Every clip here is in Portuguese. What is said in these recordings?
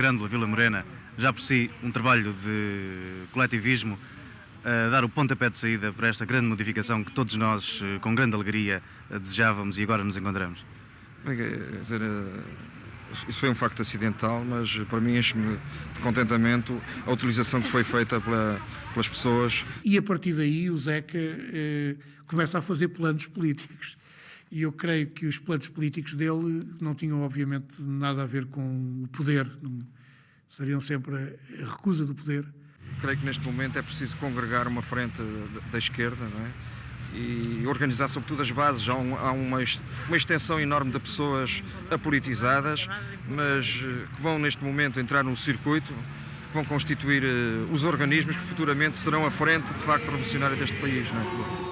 Grândola Vila Morena, já por si um trabalho de coletivismo, a dar o pontapé de saída para esta grande modificação que todos nós, com grande alegria, desejávamos e agora nos encontramos. Bem, quer dizer, isso foi um facto acidental, mas para mim enche-me de contentamento a utilização que foi feita pelas pessoas. E a partir daí o Zeca começa a fazer planos políticos. E eu creio que os planos políticos dele não tinham, obviamente, nada a ver com o poder. Seriam sempre a recusa do poder. Creio que neste momento é preciso congregar uma frente da esquerda, não é? E organizar sobretudo as bases. Há uma extensão enorme de pessoas apolitizadas, mas que vão neste momento entrar no circuito, que vão constituir os organismos que futuramente serão a frente de facto revolucionária deste país, não é?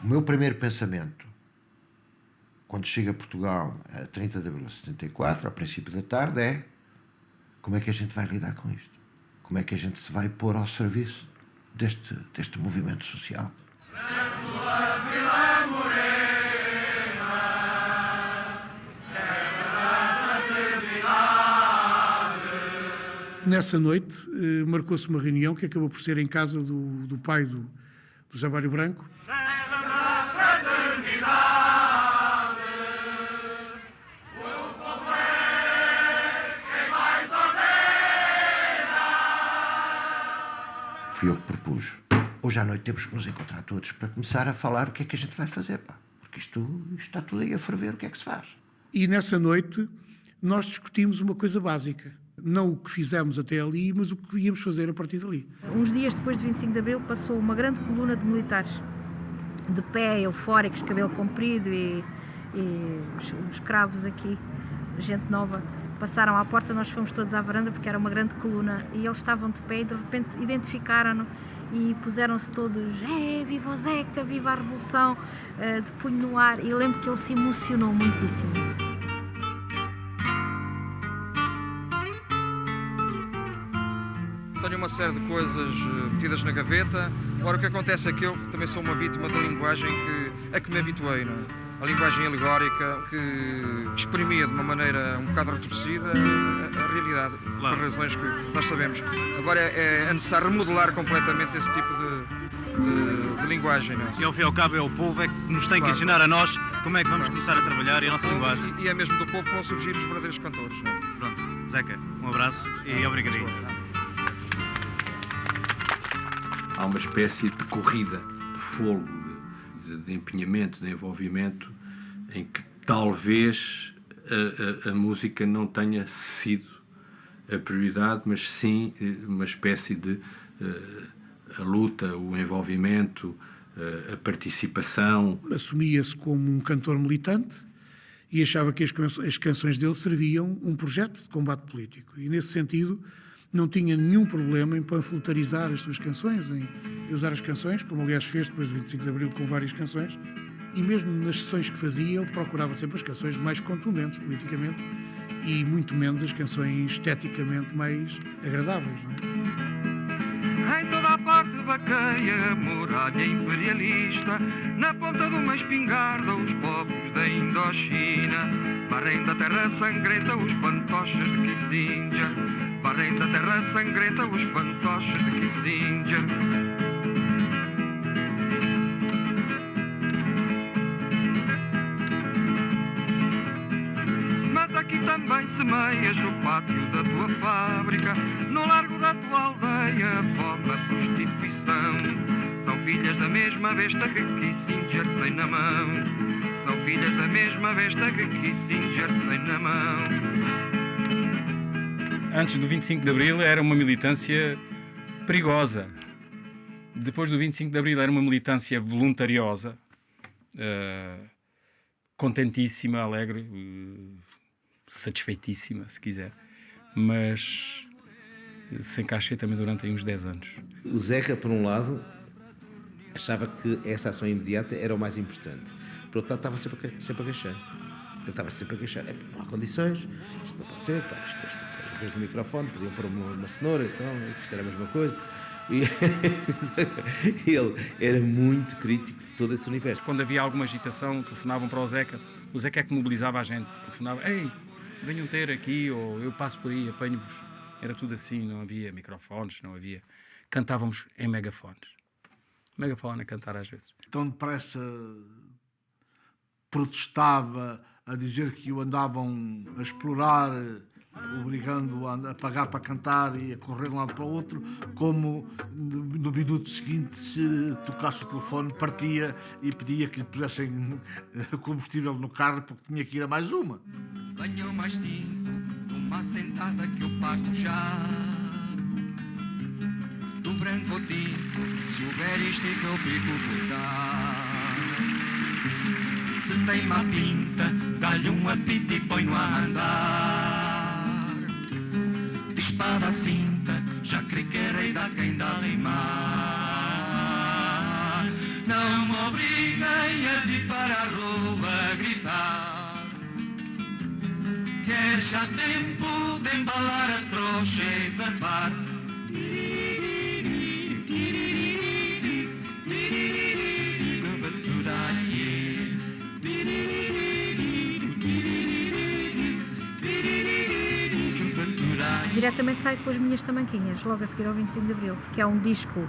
O meu primeiro pensamento, quando chego a Portugal a 30 de abril de 74, ao princípio da tarde, é: como é que a gente vai lidar com isto? Como é que a gente se vai pôr ao serviço deste movimento social? Nessa noite marcou-se uma reunião que acabou por ser em casa do pai do José Mário Branco. Fui eu que propus. Hoje à noite temos que nos encontrar todos para começar a falar o que é que a gente vai fazer, pá. Porque isto está tudo aí a ferver, o que é que se faz? E nessa noite nós discutimos uma coisa básica. Não o que fizemos até ali, mas o que íamos fazer a partir dali. Uns dias depois de 25 de Abril passou uma grande coluna de militares, de pé, eufóricos, cabelo comprido e os cravos aqui, gente nova. Passaram à porta, nós fomos todos à varanda porque era uma grande coluna e eles estavam de pé e de repente identificaram-no e puseram-se todos: viva o Zeca, viva a Revolução, de punho no ar, e lembro que ele se emocionou muitíssimo. Tenho uma série de coisas metidas na gaveta. Agora o que acontece é que eu também sou uma vítima da linguagem a que me habituei, não é? A linguagem alegórica que exprimia de uma maneira um bocado retorcida a realidade, Claro. por razões que nós sabemos. Agora é necessário remodelar completamente esse tipo de linguagem, não é? E ao fim e ao cabo é o povo é que nos tem que Claro. ensinar a nós como é que vamos começar a trabalhar e a nossa linguagem. E é mesmo do povo que vão surgir os verdadeiros cantores, não é? Pronto, Zeca, um abraço e obrigadinho. Há uma espécie de corrida, de fogo, de empenhamento, de envolvimento, em que talvez a música não tenha sido a prioridade, mas sim uma espécie de a luta, o envolvimento, a participação. Assumia-se como um cantor militante e achava que as canções dele serviam um projeto de combate político. E, nesse sentido, não tinha nenhum problema em panfletarizar as suas canções, em usar as canções, como aliás fez depois de 25 de Abril com várias canções, e mesmo nas sessões que fazia ele procurava sempre as canções mais contundentes politicamente e muito menos as canções esteticamente mais agradáveis, não é? Em toda a parte vaqueia, muralha imperialista, na ponta de uma espingarda os povos da Indochina, varrem da terra sangrenta os fantoches de Kissinger, varrem da terra sangrenta os fantoches de Kissinger. Mas aqui também semeias no pátio da tua fábrica, no largo da tua aldeia, fome, a prostituição. São filhas da mesma besta que Kissinger tem na mão. São filhas da mesma besta que Kissinger tem na mão. Antes do 25 de Abril era uma militância perigosa. Depois do 25 de Abril era uma militância voluntariosa, contentíssima, alegre, satisfeitíssima, se quiser, mas sem cachê também durante aí uns 10 anos. O Zeca, por um lado, achava que essa ação imediata era o mais importante. Por outro lado, estava sempre a queixar. Ele estava sempre a queixar: não há condições, isto não pode ser, pá, isto, em vez do microfone podiam pôr uma cenoura, então, isto era a mesma coisa. E ele era muito crítico de todo esse universo. Quando havia alguma agitação, telefonavam para o Zeca é que mobilizava a gente. Telefonava, ei, venham ter aqui, ou eu passo por aí, apanho-vos. Era tudo assim, não havia microfones, não havia... Cantávamos em megafones. Megafone a cantar às vezes. Tão depressa protestava a dizer que o andavam a explorar, obrigando a pagar para cantar e a correr de um lado para o outro, como no minuto seguinte, se tocasse o telefone, partia e pedia que lhe pusessem combustível no carro porque tinha que ir a mais uma. Venham mais 5, uma sentada que eu pago já. Do branco ao tinto, se houver isto é que eu fico por cá. Se tem má pinta, dá-lhe um apito e põe-no a andar. De espada à cinta, já creio que era idade quem dá limar. Não me obriguem a vir para a rua gritar. Quer já tempo de embalar a trouxa e zarpar. Diretamente saio com as minhas tamanquinhas, logo a seguir ao 25 de Abril, que é um disco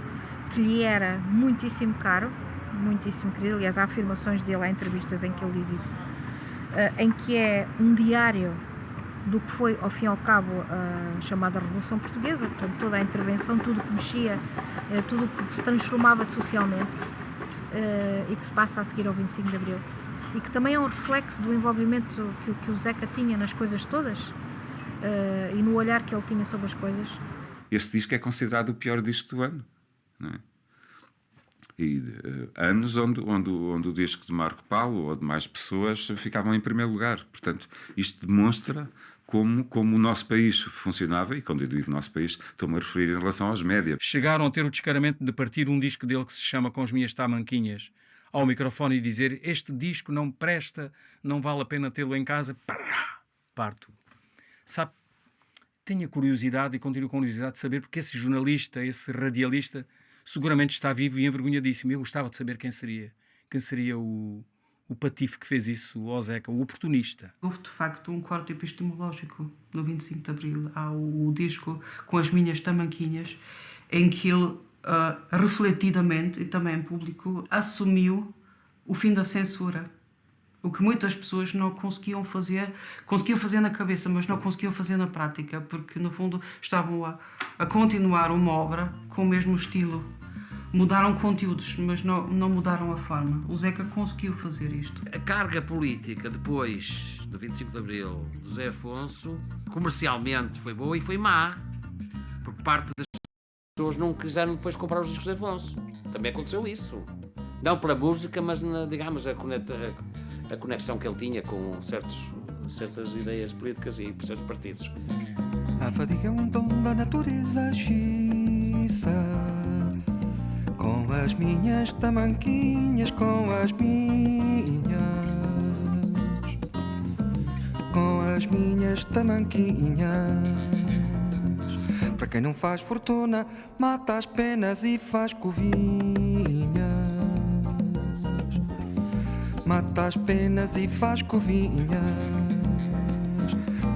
que lhe era muitíssimo caro, muitíssimo querido. Aliás, há afirmações dele, há entrevistas em que ele diz isso, em que é um diário do que foi, ao fim e ao cabo, a chamada Revolução Portuguesa, portanto, toda a intervenção, tudo o que mexia, tudo o que se transformava socialmente e que se passa a seguir ao 25 de Abril. E que também é um reflexo do envolvimento que o Zeca tinha nas coisas todas, e no olhar que ele tinha sobre as coisas. Este disco é considerado o pior disco do ano, não é? E anos onde o disco de Marco Paulo ou de mais pessoas ficavam em primeiro lugar. Portanto, isto demonstra como o nosso país funcionava, e quando eu digo nosso país, estou-me a referir em relação aos médias. Chegaram a ter o descaramento de partir um disco dele que se chama Com as Minhas Tamanquinhas ao microfone e dizer: este disco não presta, não vale a pena tê-lo em casa. Parto. Sabe, tenho a curiosidade e continuo com a curiosidade de saber, porque esse jornalista, esse radialista, seguramente está vivo e envergonhadíssimo. Eu gostava de saber quem seria o patife que fez isso, o Zeca, o oportunista. Houve, de facto, um corte epistemológico no 25 de Abril. Há o disco Com as Minhas Tamanquinhas, em que ele, refletidamente, e também em público, assumiu o fim da censura. O que muitas pessoas não conseguiam fazer na cabeça, mas não conseguiam fazer na prática, porque, no fundo, estavam a continuar uma obra com o mesmo estilo. Mudaram conteúdos, mas não mudaram a forma. O Zeca conseguiu fazer isto. A carga política depois do 25 de Abril do Zé Afonso, comercialmente foi boa e foi má. Por parte das pessoas não quiseram depois comprar os discos de Afonso. Também aconteceu isso. Não pela música, mas, digamos, a conexão que ele tinha com certas ideias políticas e certos partidos. A fadiga é um dom da natureza xiça, com as minhas tamanquinhas, com as minhas tamanquinhas. Para quem não faz fortuna, mata as penas e faz covinhas. Mata as penas e faz covinhas.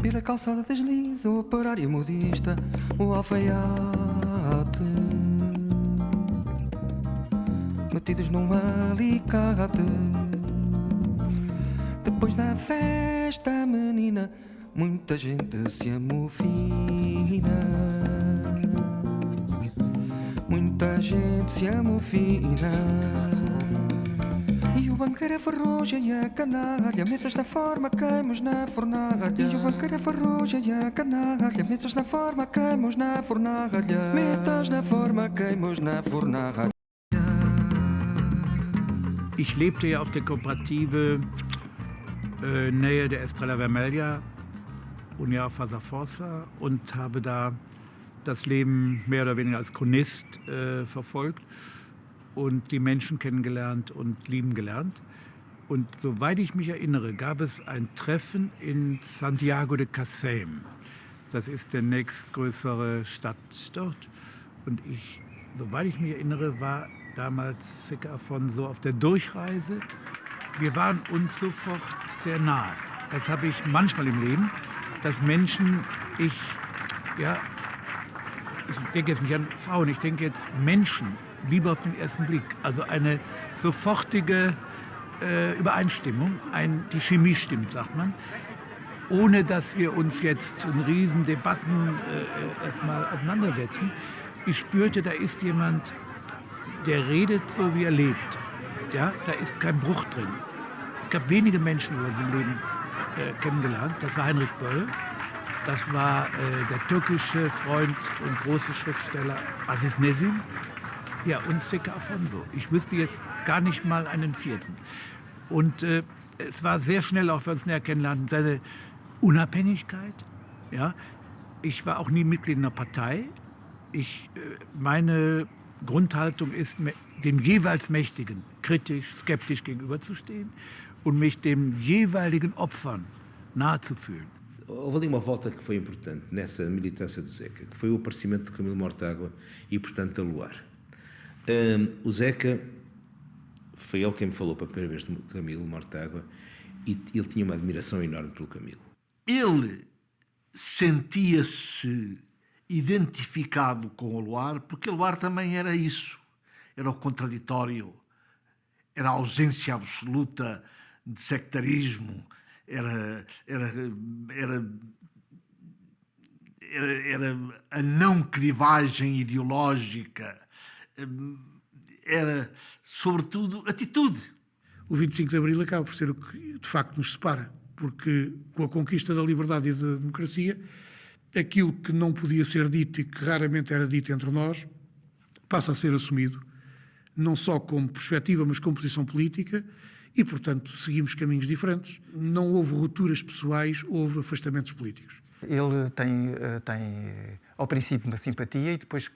Pela calçada desliza o operário modista, o alfaiate, metidos num alicate. Depois da festa, menina, muita gente se amofina. Muita gente se amofina. E o banqueiro é ferrugem e a canalha, metas na forma, queimos na fornalha. E o banqueiro é ferrugem e a canalha, metas na forma, queimos na fornalha. Metas na forma, queimos na fornalha. Ich lebte ja auf der Kooperative Nähe der Estrella Vermelha, União Fasa Força, und habe da das Leben mehr oder weniger als Chronist verfolgt und die Menschen kennengelernt und lieben gelernt. Und soweit ich mich erinnere, gab es ein Treffen in Santiago de Cacém. Das ist der nächstgrößere Stadt dort. Und ich soweit ich mich erinnere, war damals Zeca Afonso auf der Durchreise. Wir waren uns sofort sehr nahe. Das habe ich manchmal im Leben, dass Menschen, ich denke jetzt nicht an Frauen, ich denke jetzt Menschen, Liebe auf den ersten Blick. Also eine sofortige Übereinstimmung, die Chemie stimmt, sagt man. Ohne dass wir uns jetzt in riesen Debatten erstmal auseinandersetzen. Ich spürte, da ist jemand, der redet so, wie er lebt. Ja, da ist kein Bruch drin. Ich habe wenige Menschen in meinem Leben kennengelernt. Das war Heinrich Böll. Das war der türkische Freund und große Schriftsteller Aziz Nesin. Ja, und Zeca Afonso. Ich wüsste jetzt gar nicht mal einen vierten. Und es war sehr schnell, auch wenn wir uns näher kennenlernten, seine Unabhängigkeit. Ja. Ich war auch nie Mitglied einer Partei. Meine Grundhaltung ist, dem jeweils Mächtigen kritisch, skeptisch gegenüberzustehen und mich den jeweiligen Opfern nahe zu fühlen. Houve ali uma volta que foi importante nessa militância do Zeca, que foi o aparecimento de Camilo Mortágua e, portanto, a Luar. O Zeca foi ele quem me falou pela primeira vez de Camilo Mortágua e ele tinha uma admiração enorme pelo Camilo. Ele sentia-se identificado com o Luar, porque o Luar também era isso. Era o contraditório, era a ausência absoluta de sectarismo, era a não clivagem ideológica, era, sobretudo, atitude. O 25 de Abril acaba por ser o que, de facto, nos separa, porque com a conquista da liberdade e da democracia, aquilo que não podia ser dito e que raramente era dito entre nós, passa a ser assumido, não só como perspectiva, mas como posição política, e, portanto, seguimos caminhos diferentes. Não houve rupturas pessoais, houve afastamentos políticos. Ele tem ao princípio, uma simpatia e depois,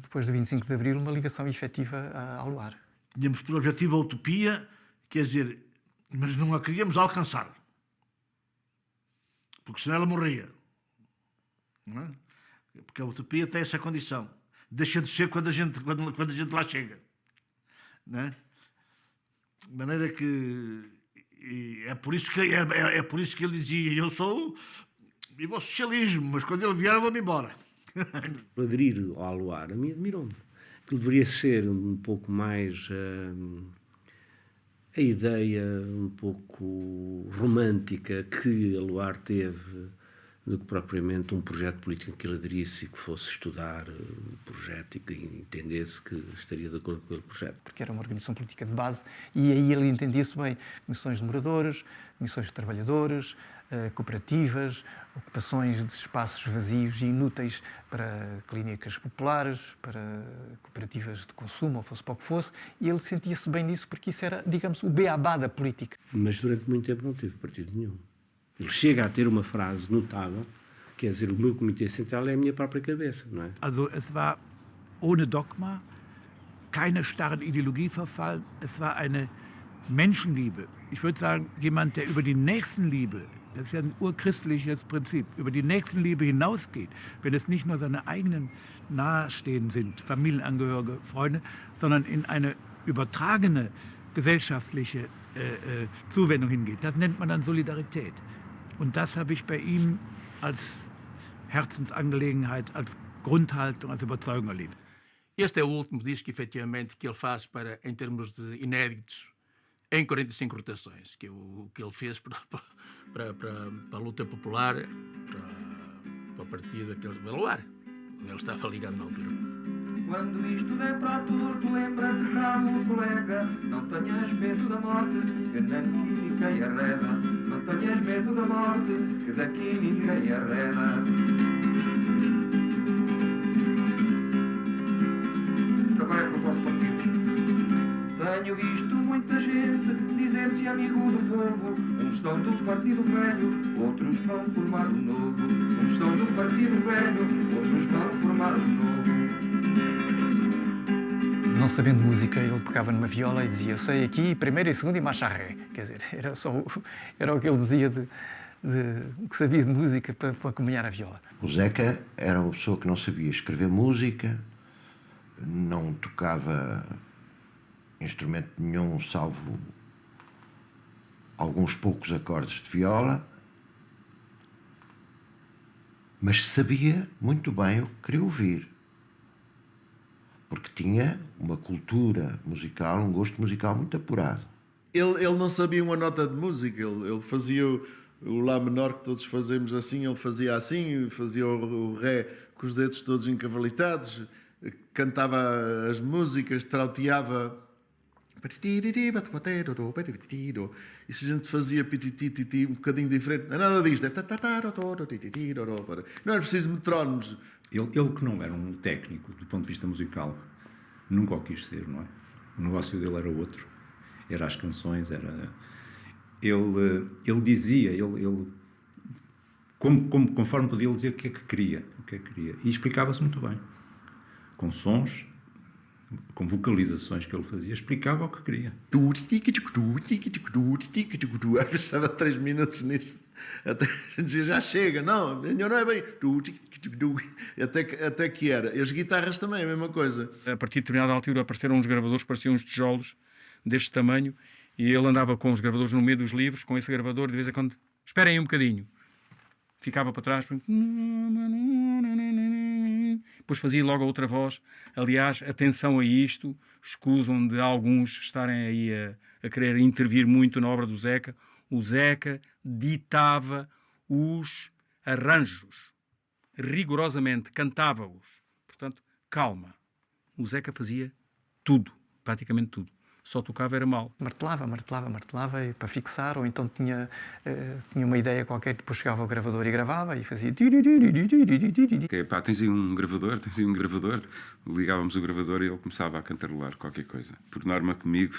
depois do 25 de Abril, uma ligação efetiva ao Luar. Tínhamos por objetivo a utopia, quer dizer, mas não a queríamos alcançar. Porque senão ela morria. Não é? Porque a utopia tem essa condição. Deixa de ser quando a gente lá chega. Não é? De maneira que... É por isso que ele dizia, eu sou vivo ao socialismo, mas quando ele vier eu vou-me embora. Aderir ao Luar, a mim admirou-me. Que deveria ser um pouco mais a ideia um pouco romântica que a Luar teve do que propriamente um projeto político que ele aderisse e que fosse estudar o projeto e que entendesse que estaria de acordo com aquele projeto. Porque era uma organização política de base e aí ele entendia-se bem comissões de moradores, comissões de trabalhadores, cooperativas, ocupações de espaços vazios e inúteis para clínicas populares, para cooperativas de consumo, ou fosse para o que fosse, e ele sentia-se bem nisso porque isso era, digamos, o beabá da política. Mas durante muito tempo não teve partido nenhum. Ele chega a ter uma frase notável, quer dizer, o meu comitê central é a minha própria cabeça, não é? Also es war ohne Dogma, keine starren Ideologie verfallen, es war eine Menschenliebe. Ich würde sagen, jemand, der über die Nächstenliebe, das ist ja ein urchristliches Prinzip, über die Nächstenliebe hinausgeht, wenn es nicht nur seine eigenen Nahestehenden sind, Familienangehörige, Freunde, sondern in eine übertragene gesellschaftliche Zuwendung hingeht. Das nennt man dann Solidarität. Und das habe ich bei ihm als Herzensangelegenheit, als Grundhaltung, als Überzeugung erlebt. Este é o último disco, efetivamente, que ele faz em termos de inéditos, em 45 rotações, que ele fez para a luta popular, para o partido pelo Luar, onde ele estava ligado na altura. Quando isto der para tudo, lembra-te cá, meu colega, não tenhas medo da morte, que daqui ninguém arreda. Não tenhas medo da morte, que daqui ninguém arreda. Agora é proposto partidos. Tenho visto muita gente dizer-se amigo do povo. Uns são do Partido Velho, outros vão formar o novo. Uns são do Partido Velho, outros vão formar o novo. Não sabendo música, ele pegava numa viola e dizia: eu sei aqui, primeira e segunda e marcha ré. Quer dizer, era o que ele dizia que sabia de música para acompanhar a viola. O Zeca era uma pessoa que não sabia escrever música, não tocava instrumento nenhum, salvo alguns poucos acordes de viola, mas sabia muito bem o que queria ouvir, porque tinha uma cultura musical, um gosto musical muito apurado. Ele não sabia uma nota de música, ele fazia o Lá menor que todos fazemos assim, ele fazia assim, fazia o Ré com os dedos todos encavalitados, cantava as músicas, trauteava. E se a gente fazia pitititi um bocadinho diferente, não é nada disto, não era preciso metrónomos. Ele que não era um técnico do ponto de vista musical, nunca o quis ser, não é? O negócio dele era outro, era as canções, era... Ele dizia, conforme podia, ele dizia o que é que queria, e explicava-se muito bem, com sons, com vocalizações que ele fazia, explicava o que queria. Às vezes estava 3 minutos nisso, até a gente dizia, já chega, não é bem, até que era. E as guitarras também, a mesma coisa. A partir de determinada altura apareceram uns gravadores, pareciam uns tijolos deste tamanho, e ele andava com os gravadores no meio dos livros, com esse gravador, de vez em quando, esperem aí um bocadinho. Ficava para trás, depois fazia logo a outra voz. Aliás, atenção a isto, escusam de alguns estarem aí a querer intervir muito na obra do Zeca. O Zeca ditava os arranjos, rigorosamente, cantava-os. Portanto, calma. O Zeca fazia tudo, praticamente tudo. Só tocava era mal. Martelava e para fixar, ou então tinha uma ideia qualquer, depois chegava ao gravador e gravava e fazia... Pá, tens aí um gravador? Ligávamos o gravador e ele começava a cantarolar qualquer coisa. Por norma comigo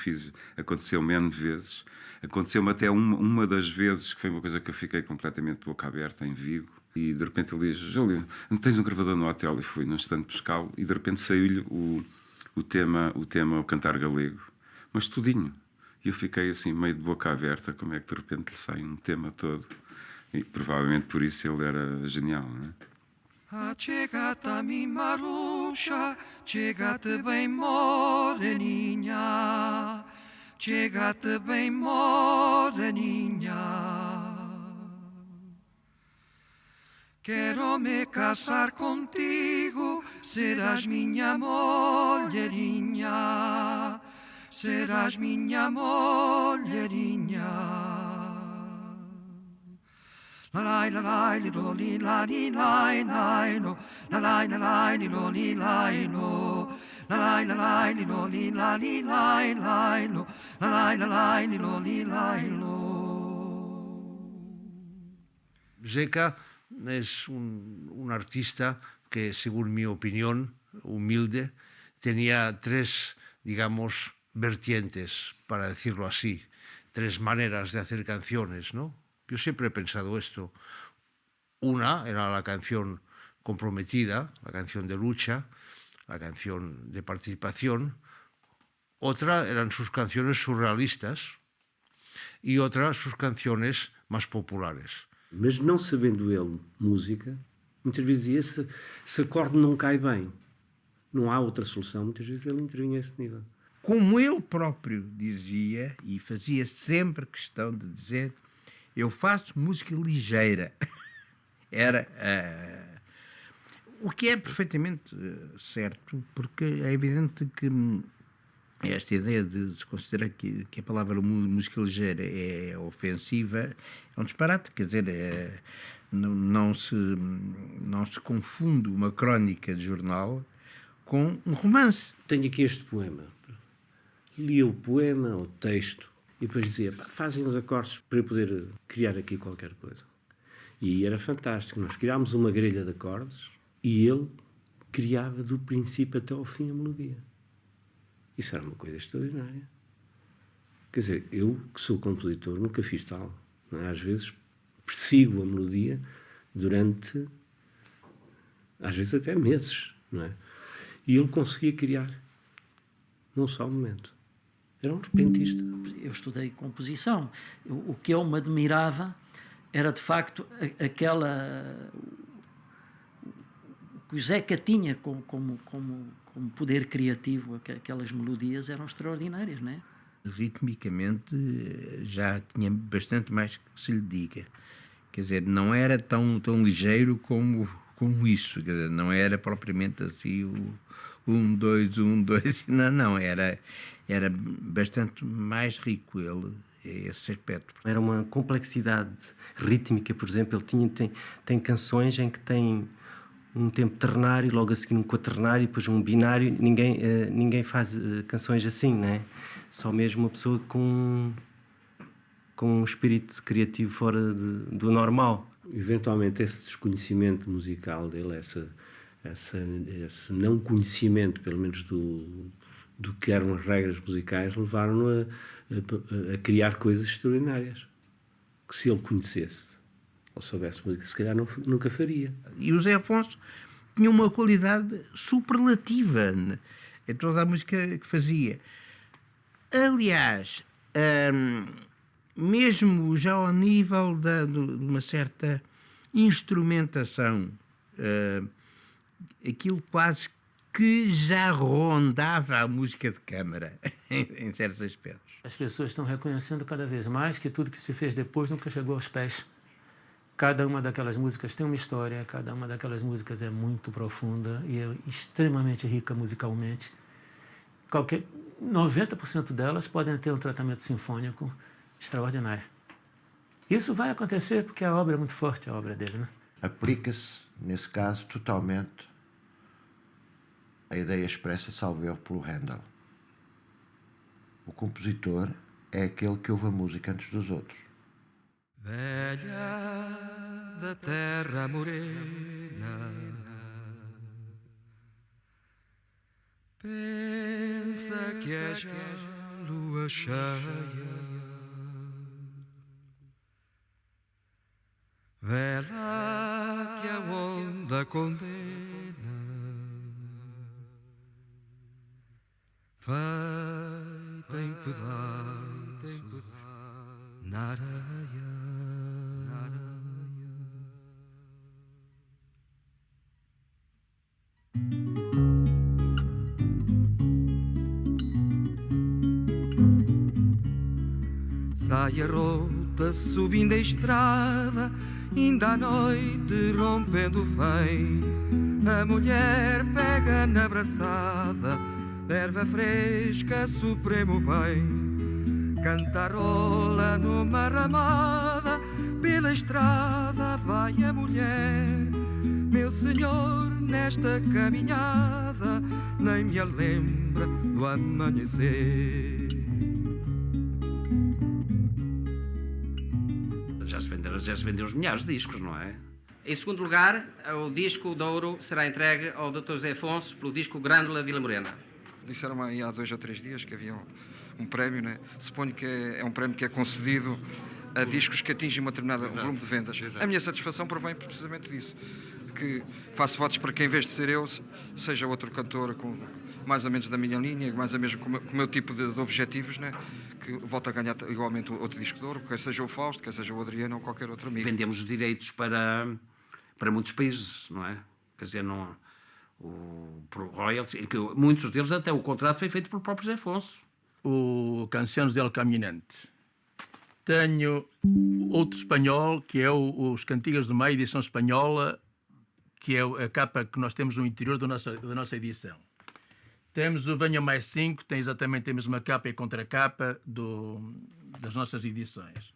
aconteceu menos vezes. Aconteceu-me até uma das vezes, que foi uma coisa que eu fiquei completamente de boca aberta em Vigo, e de repente ele diz, Júlio, não tens um gravador no hotel? E fui num estande pescá-lo e de repente saiu-lhe o tema O Cantar Galego. Mas tudinho. E eu fiquei assim, meio de boca aberta, como é que de repente lhe sai um tema todo. E provavelmente por isso ele era genial, não é? Chegata mi Maruxa, chegate bem moreninha, chegate bem moreninha. Quero me casar contigo, serás minha mulherinha, serás minha mulherinha. La lai la lai li lo li la li lai lai no, la lai li lo li lai no, la lai li lo li la li lai lai no, la lai li lo li lai no. Zeca es un artista que, según mi opinión humilde, tenía 3, digamos, vertientes, para decirlo así, 3 maneras de hacer canciones, ¿no? Yo siempre he pensado esto. Una era la canción comprometida, la canción de lucha, la canción de participación. Otra eran sus canciones surrealistas y otra sus canciones más populares. Mas não sabendo ele música, muitas vezes dizia, esse acorde não cai bem, não há outra solução, muitas vezes ele intervinha a esse nível. Como ele próprio dizia, e fazia sempre questão de dizer, eu faço música ligeira. Era o que é perfeitamente certo, porque é evidente que esta ideia de se considerar que a palavra música ligeira é ofensiva é um disparate, quer dizer, não se confunde uma crónica de jornal com um romance. Tenho aqui este poema. Lia o poema, o texto, e depois dizia, fazem os acordes para eu poder criar aqui qualquer coisa. E era fantástico. Nós criámos uma grelha de acordes e ele criava do princípio até ao fim a melodia. Isso era uma coisa extraordinária. Quer dizer, eu, que sou compositor, nunca fiz tal. Não é? Às vezes persigo a melodia durante, às vezes até meses, não é? E ele conseguia criar num só momento. Era um repentista. Eu estudei composição. O que eu me admirava era de facto aquela... que o Zeca tinha como poder criativo, aquelas melodias eram extraordinárias, não é? Ritmicamente já tinha bastante mais que se lhe diga. Quer dizer, não era tão ligeiro como isso. Quer dizer, não era propriamente assim o 1, 2, 1, 2. Não, era bastante mais rico ele, esse aspecto. Era uma complexidade rítmica, por exemplo, ele tem canções em que tem um tempo ternário, logo a seguir um quaternário, depois um binário. Ninguém faz canções assim, não é? Só mesmo uma pessoa com um espírito criativo fora do normal. Eventualmente esse desconhecimento musical dele, esse não conhecimento, pelo menos do que eram as regras musicais, levaram-no a criar coisas extraordinárias, que se ele conhecesse ou soubesse música, se calhar nunca faria. E o Zé Afonso tinha uma qualidade superlativa em toda a música que fazia. Aliás, mesmo já ao nível de uma certa instrumentação, aquilo quase que já rondava a música de câmara, em certos aspectos. As pessoas estão reconhecendo cada vez mais que tudo que se fez depois nunca chegou aos pés. Cada uma daquelas músicas tem uma história, cada uma daquelas músicas é muito profunda e é extremamente rica musicalmente. 90% delas podem ter um tratamento sinfônico extraordinário. Isso vai acontecer porque a obra é muito forte, a obra dele, né? Aplica-se, nesse caso, totalmente a ideia expressa, salvo erro, pelo Handel. O compositor é aquele que ouve a música antes dos outros. Velha da terra morena, pensa que é já lua cheia, vê lá que a onda condena, feita em pedaços na areia. Sai a rota subindo a estrada, ainda à noite rompendo o fém. A mulher pega na braçada, erva fresca, supremo bem. Cantarola numa ramada, pela estrada vai a mulher. Meu senhor, nesta caminhada, nem me lembra do amanhecer. Já se vendeu os milhares de discos, não é? Em segundo lugar, o disco de ouro será entregue ao Dr. José Afonso pelo disco Grândola Vila Morena. Disseram aí há 2 ou 3 dias que havia um prémio, né? Suponho que é um prémio que é concedido a discos que atingem uma determinada volume de vendas. A minha satisfação provém precisamente disso, de que faço votos para que, em vez de ser eu, seja outro cantor com mais ou menos da minha linha, mais ou menos com o meu tipo de objetivos, né? Que volta a ganhar igualmente outro disco de ouro, quer seja o Fausto, quer seja o Adriano ou qualquer outro amigo. Vendemos os direitos para muitos países, não é? Quer dizer, não, royalties, que muitos deles até o contrato foi feito pelo próprio Zé Afonso. O Canciones del Caminante. Tenho outro espanhol, que é os Cantigas do Mar, edição espanhola, que é a capa que nós temos no interior da nossa edição. Temos o Venha Mais 5, tem exatamente a mesma capa e contracapa das nossas edições.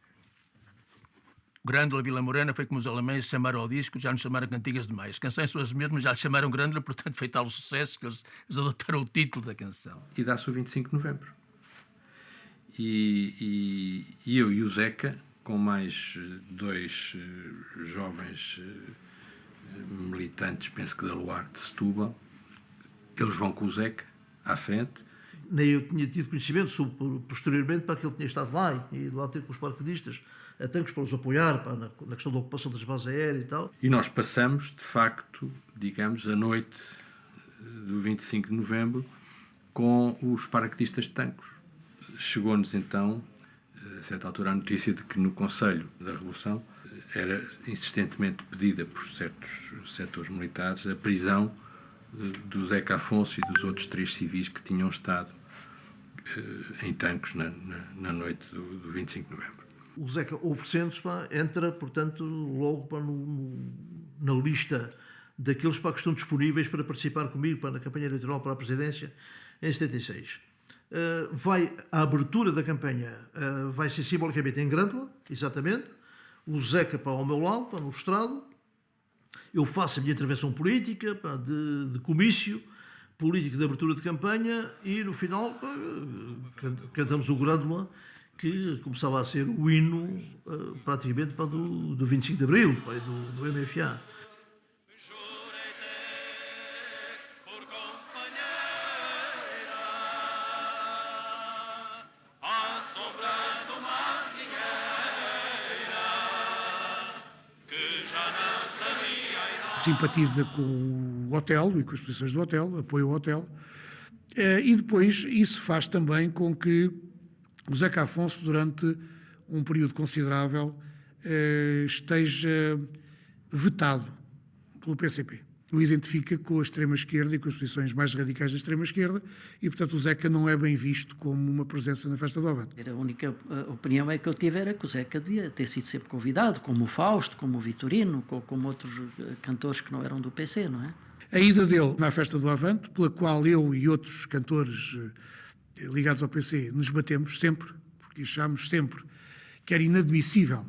Grândola Vila Morena foi como os alemães chamaram ao disco, já nos chamaram Cantigas de Maio. As canções são as mesmas, já lhe chamaram Grândola, portanto foi tal o sucesso que eles adotaram o título da canção. E dá-se o 25 de novembro. E eu e o Zeca, com mais 2 jovens militantes, penso que da Luar de Setúbal, eles vão com o Zeca à frente. Nem eu tinha tido conhecimento, soube posteriormente para que ele tinha estado lá e tinha ido lá ter com os paraquedistas, até para os apoiar na questão da ocupação das bases aéreas e tal. E nós passamos, de facto, digamos, a noite do 25 de novembro com os paraquedistas de Tancos. Chegou-nos então, a certa altura, a notícia de que no Conselho da Revolução era insistentemente pedida por certos setores militares a prisão do Zeca Afonso e dos outros 3 civis que tinham estado em Tancos na noite do 25 de novembro. O Zeca oferecendo-se entra, portanto, logo na lista daqueles que estão disponíveis para participar comigo na campanha eleitoral para a presidência em 76. A abertura da campanha vai ser simbolicamente em Grândola, exatamente, o Zeca ao meu lado, no estrado, eu faço a minha intervenção política, de comício político de abertura de campanha, e no final cantamos o Grândola, que começava a ser o hino praticamente do 25 de Abril, do MFA. Simpatiza com o hotel e com as posições do hotel, apoia o hotel, e depois isso faz também com que o Zeca Afonso, durante um período considerável, esteja vetado pelo PCP. O identifica com a extrema-esquerda e com as posições mais radicais da extrema-esquerda, e, portanto, o Zeca não é bem visto como uma presença na Festa do Avante. A única opinião que eu tive era que o Zeca devia ter sido sempre convidado, como o Fausto, como o Vitorino, como outros cantores que não eram do PC, não é? A ida dele na Festa do Avante, pela qual eu e outros cantores ligados ao PC nos batemos sempre, porque achámos sempre que era inadmissível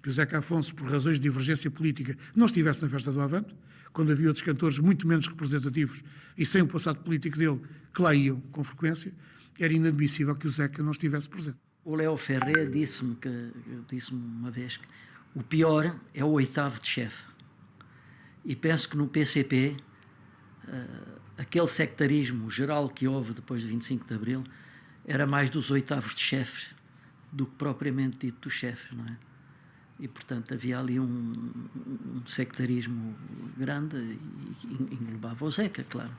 que o Zeca Afonso, por razões de divergência política, não estivesse na Festa do Avante, quando havia outros cantores muito menos representativos e sem o passado político dele que lá iam com frequência, era inadmissível que o Zeca não estivesse presente. O Léo Ferré disse-me uma vez que o pior é o 8º de chefe. E penso que no PCP, aquele sectarismo geral que houve depois de 25 de Abril era mais dos 8º de chefe do que propriamente dito dos chefes, não é? E, portanto, havia ali um sectarismo grande e englobava o Zeca, claro.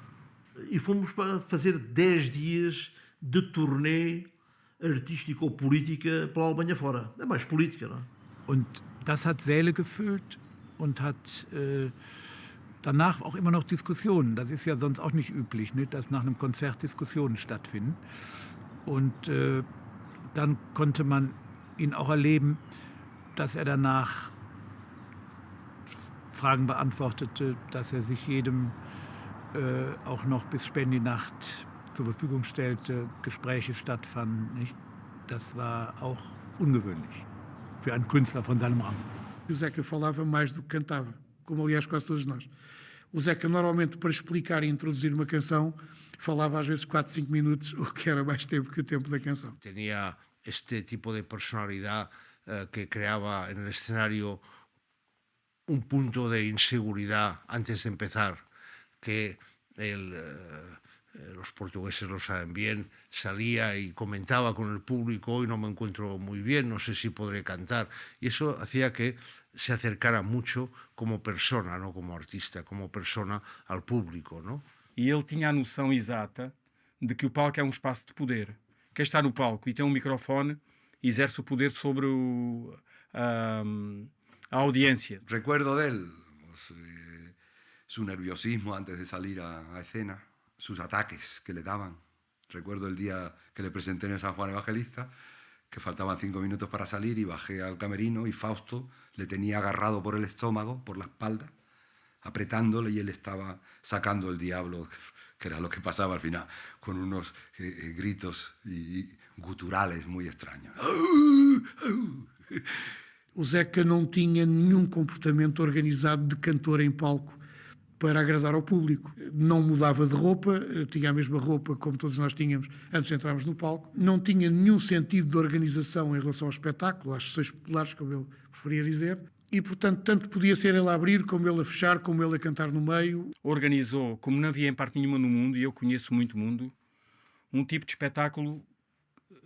E fomos para fazer 10 dias de turnê artística ou política pela Alemanha fora. É mais política, não é? Und das hat Säle gefüllt und hat danach auch immer noch Diskussionen. Das ist ja sonst auch nicht üblich, nicht? Dass nach einem Konzert Diskussionen stattfinden. Und dann konnte man ihn auch erleben, dass er danach Fragen beantwortete, dass er sich jedem auch noch bis spät in die Nacht zur Verfügung stellte, Gespräche stattfanden. Nicht? Das war auch ungewöhnlich für einen Künstler von seinem Rang. O Zeca falava mais do que cantava, como aliás quase todos nós. O Zeca normalmente, para explicar e introduzir uma canção, falava às vezes 4, 5 minutos, o que era mais tempo que o tempo da canção. Tinha este tipo de personalidade que creaba en el escenario un punto de inseguridad antes de empezar, que los portugueses lo saben bien, salía y comentaba con el público: hoy no me encuentro muy bien, no sé si podré cantar, y eso hacía que se acercara mucho como persona, no como artista, como persona al público, ¿no? E ele tinha a noção exata de que o palco é um espaço de poder. Quem está no palco e tem um microfone exerce o poder sobre a audiencia. Recuerdo de él su nerviosismo antes de salir a escena, sus ataques que le daban. Recuerdo el día que le presenté en el San Juan Evangelista, que faltaban 5 minutos para salir y bajé al camerino y Fausto le tenía agarrado por el estómago, por la espalda, apretándole, y él estaba sacando el diablo, que era lo que pasaba al final, con unos gritos y guturales muy extraños. O Zeca não tinha nenhum comportamento organizado de cantor em palco para agradar ao público. Não mudava de roupa, tinha a mesma roupa como todos nós tínhamos antes de entrarmos no palco. Não tinha nenhum sentido de organização em relação ao espetáculo, às sessões populares, como ele preferia dizer. E, portanto, tanto podia ser ele a abrir, como ele a fechar, como ele a cantar no meio. Organizou, como não havia em parte nenhuma no mundo, e eu conheço muito mundo, um tipo de espetáculo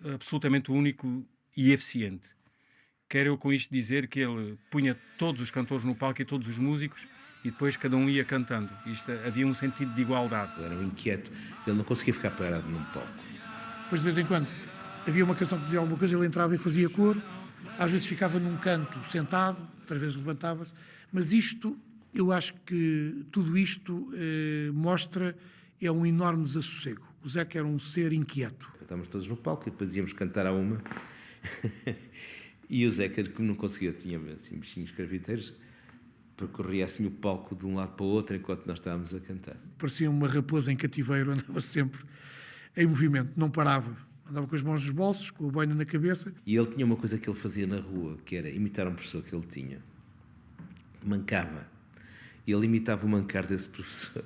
absolutamente único e eficiente. Quero eu com isto dizer que ele punha todos os cantores no palco e todos os músicos, e depois cada um ia cantando. Havia um sentido de igualdade. Ele era um inquieto, ele não conseguia ficar parado num palco. Depois, de vez em quando, havia uma canção que dizia alguma coisa, ele entrava e fazia coro, às vezes ficava num canto sentado, outras vezes levantava-se, mas isto, eu acho que tudo isto mostra é um enorme desassossego. O Zeca era um ser inquieto. Estávamos todos no palco e depois íamos cantar a uma e o Zeca, como não conseguia, tinha assim bichinhos carpinteiros, percorria assim o palco de um lado para o outro enquanto nós estávamos a cantar. Parecia uma raposa em cativeiro, andava sempre em movimento, não parava. Andava com as mãos nos bolsos, com a boina na cabeça. E ele tinha uma coisa que ele fazia na rua, que era imitar um professor que ele tinha. Mancava. E ele imitava o mancar desse professor.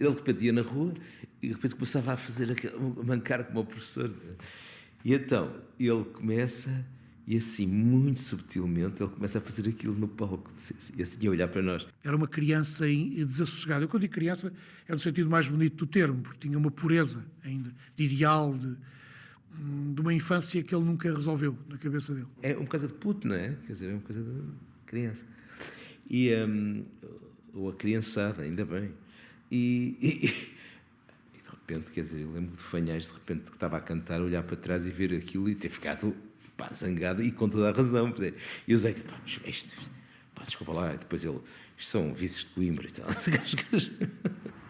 Ele de repente ia na rua e de repente começava a fazer a mancar como o professor. E então ele começa, e assim, muito subtilmente, ele começa a fazer aquilo no palco. E assim a olhar para nós. Era uma criança desassossegada. Eu, quando digo criança, é no sentido mais bonito do termo, porque tinha uma pureza ainda, de ideal, de uma infância que ele nunca resolveu na cabeça dele. É uma coisa de puto, não é? Quer dizer, é uma coisa de criança. Ou a criançada, ainda bem. E de repente, quer dizer, eu lembro de Fanhais, de repente, que estava a cantar, olhar para trás e ver aquilo e ter ficado zangado e com toda a razão. E o Zeca, desculpa lá, e depois ele, isto são vícios de Coimbra e tal.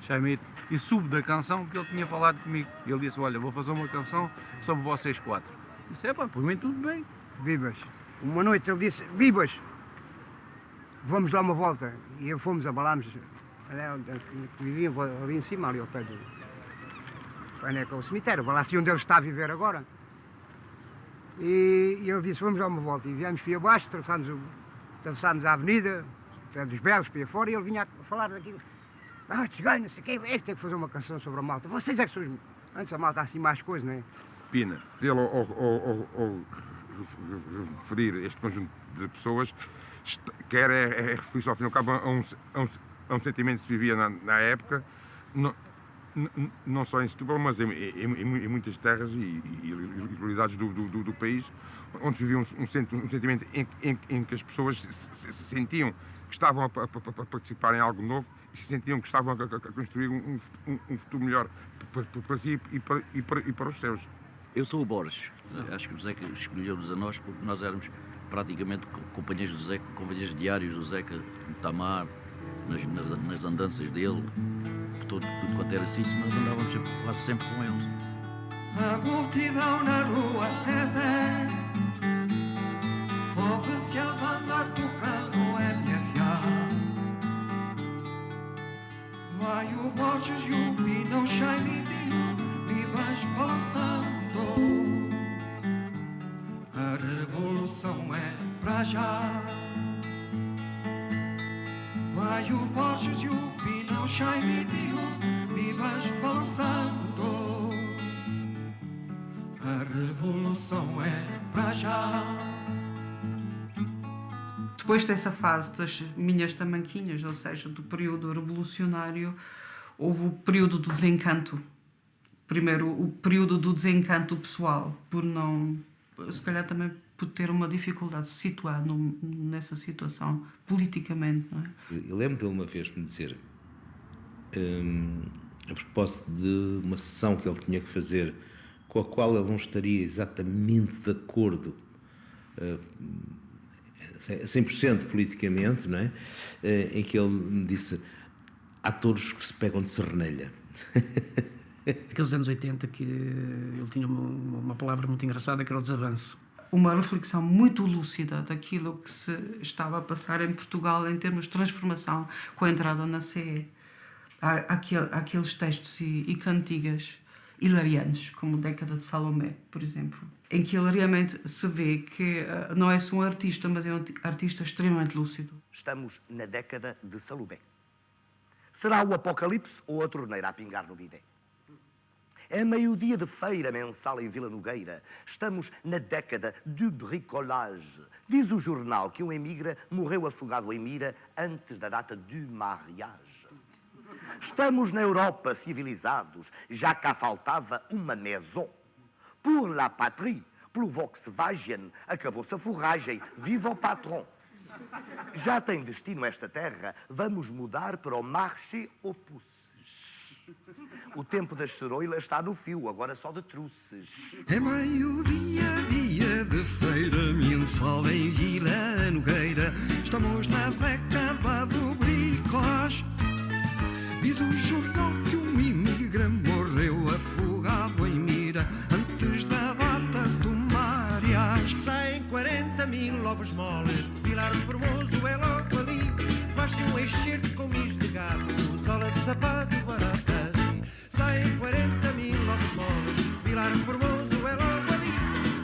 Chaimito, e soube da canção que ele tinha falado comigo. Ele disse, olha, vou fazer uma canção sobre vocês quatro. Disse, por mim tudo bem. Vivas. Uma noite ele disse, Vivas, vamos dar uma volta. E fomos, abalámos, viviam ali em cima, ali ao pé do... Onde é que é o cemitério? Lá assim onde ele está a viver agora. E ele disse, vamos dar uma volta. E viemos para abaixo, atravessámos a avenida, pé dos Berros, para fora, e ele vinha a falar daquilo. Não sei o quê, é que tem que fazer uma canção sobre a malta. Vocês é que são... Antes a malta há assim mais coisas, não é? Pina, dele ao referir este conjunto de pessoas, quer referir-se ao fim e ao cabo a um sentimento que se vivia na época, não só em Setúbal, mas em muitas terras e localidades do país, onde se vivia um sentimento em que as pessoas se sentiam que estavam a participar em algo novo e se sentiam que estavam a construir um futuro melhor para si e para os seus. Eu sou o Borges. Acho que o Zeca escolheu-nos a nós porque nós éramos praticamente companheiros do Zeca, companheiros diários do Zeca, no Tamar, nas andanças dele, tudo quanto era sítio, nós andávamos quase sempre com eles. A multidão na rua é Zé, ouve-se a banda tocando MFA. Vai o Borges e o Pinão Chaiminho, vivas balançando. A revolução é pra já. Vai o Borges e o Pinão Chaiminho, vivas balançando. A revolução é pra já. Depois dessa fase das minhas tamanquinhas, ou seja, do período revolucionário, houve o período do desencanto. Primeiro, o período do desencanto pessoal, por não... Se calhar também por ter uma dificuldade de se situar nessa situação, politicamente, não é? Eu lembro dele uma vez me dizer, a propósito de uma sessão que ele tinha que fazer, com a qual ele não estaria exatamente de acordo, 100% politicamente, não é? Em que ele me disse, há touros que se pegam de sernelha. Aqueles anos 80 que ele tinha uma palavra muito engraçada que era o desavanço. Uma reflexão muito lúcida daquilo que se estava a passar em Portugal em termos de transformação com a entrada na CE. Há aqueles textos e cantigas hilariantes, como Década de Salomé, por exemplo, em que hilariamente se vê que não é só um artista, mas é um artista extremamente lúcido. Estamos na década de Salomé. Será o apocalipse ou a torneira a pingar no bidé? É meio-dia de feira mensal em Vila Nogueira. Estamos na década de bricolage. Diz o jornal que um emigra morreu afogado em Mira antes da data du mariage. Estamos na Europa civilizados. Já cá faltava uma maison. Pour la patrie, pelo Volkswagen, acabou-se a forragem. Viva o patron! Já tem destino esta terra. Vamos mudar para o marché aux puces. O tempo das ceroilas está no fio, agora só de truces. É meio-dia, dia de feira mensal atrás. Saem 40 mil ovos moles, Vilar Formoso é logo ali. Faz-se um enxerto com mis de gato, sola de sapato barata. Saem 40 mil ovos moles, Vilar Formoso é logo ali.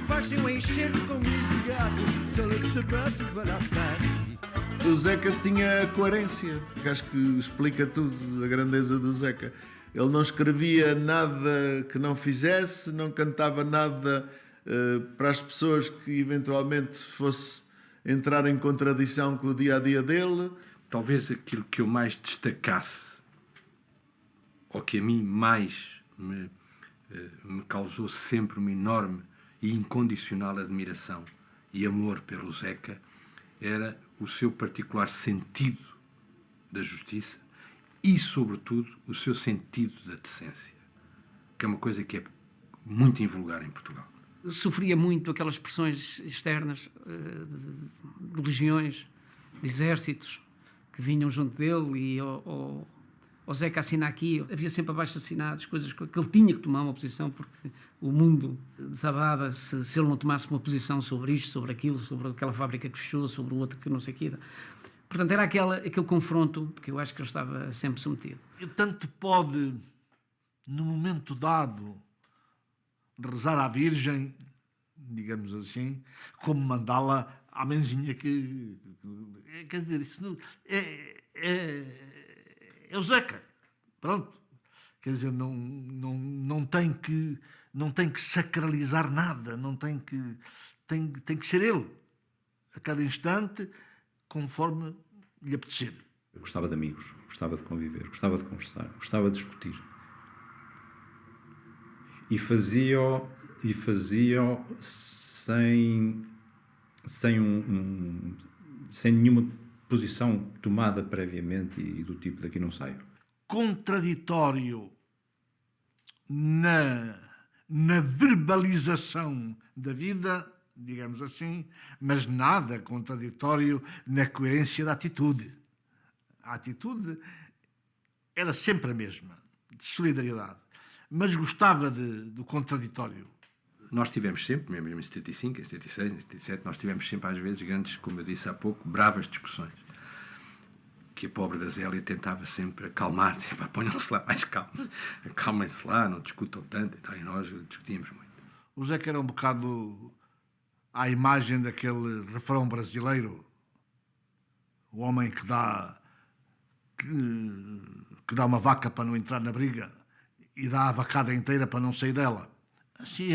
Faz-se um enxerto com mis de gato, sola de sapato barata. O Zeca tinha coerência, que acho que explica tudo, a grandeza do Zeca. Ele não escrevia nada que não fizesse, não cantava nada para as pessoas que eventualmente fosse entrar em contradição com o dia-a-dia dele. Talvez aquilo que eu mais destacasse, ou que a mim mais me causou sempre uma enorme e incondicional admiração e amor pelo Zeca, era o seu particular sentido da justiça e, sobretudo, o seu sentido da decência, que é uma coisa que é muito invulgar em Portugal. Sofria muito aquelas pressões externas de legiões, de exércitos que vinham junto dele e o Zeca assina aqui. Havia sempre abaixo-assinados, coisas que ele tinha que tomar uma posição porque o mundo desabava se ele não tomasse uma posição sobre isto, sobre aquilo, sobre aquela fábrica que fechou, sobre o outro que não sei o quê. Portanto, era aquele confronto que eu acho que ele estava sempre submetido. E tanto pode, no momento dado, rezar à Virgem, digamos assim, como mandá-la à mãezinha que... Quer dizer, isso é o Zeca. Pronto. Quer dizer, não tem que sacralizar nada, não tem que ser ele. A cada instante, conforme lhe apetecer. Eu gostava de amigos, gostava de conviver, gostava de conversar, gostava de discutir. E fazia-o sem nenhuma posição tomada previamente e do tipo daqui não saio. Contraditório na verbalização da vida, digamos assim, mas nada contraditório na coerência da atitude. A atitude era sempre a mesma, de solidariedade, mas gostava do contraditório. Nós tivemos sempre, mesmo em 75, em 76, em 77, nós tivemos sempre às vezes grandes, como eu disse há pouco, bravas discussões. Que a pobre da Zélia tentava sempre acalmar, tipo, ponham-se lá mais calma, acalmem-se lá, não discutam tanto, e nós discutíamos muito. O Zeca era um bocado à imagem daquele refrão brasileiro, o homem que dá uma vaca para não entrar na briga e dá a vacada inteira para não sair dela. Assim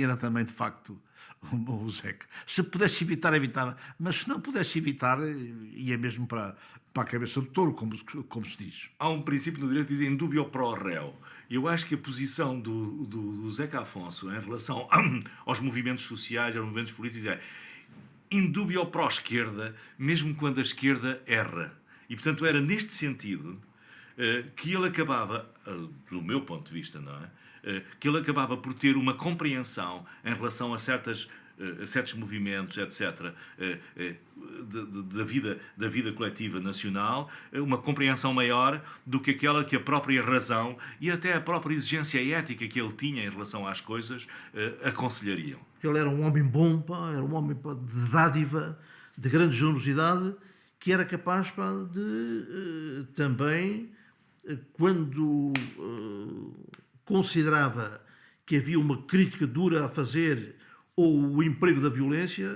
era também, de facto, o Zeca. Se pudesse evitar, evitava. Mas se não pudesse evitar, ia mesmo para a cabeça do touro, como se diz. Há um princípio no direito que diz in dubio pro reo. Eu acho que a posição do Zeca Afonso em relação aos movimentos sociais, aos movimentos políticos, é in dubio pro esquerda, mesmo quando a esquerda erra. E, portanto, era neste sentido que ele acabava, do meu ponto de vista, não é? Que ele acabava por ter uma compreensão em relação a certos movimentos, etc., da vida coletiva nacional, uma compreensão maior do que aquela que a própria razão e até a própria exigência ética que ele tinha em relação às coisas aconselhariam. Ele era um homem bom, era um homem de dádiva, de grande generosidade, que era capaz de também, quando considerava que havia uma crítica dura a fazer ou o emprego da violência,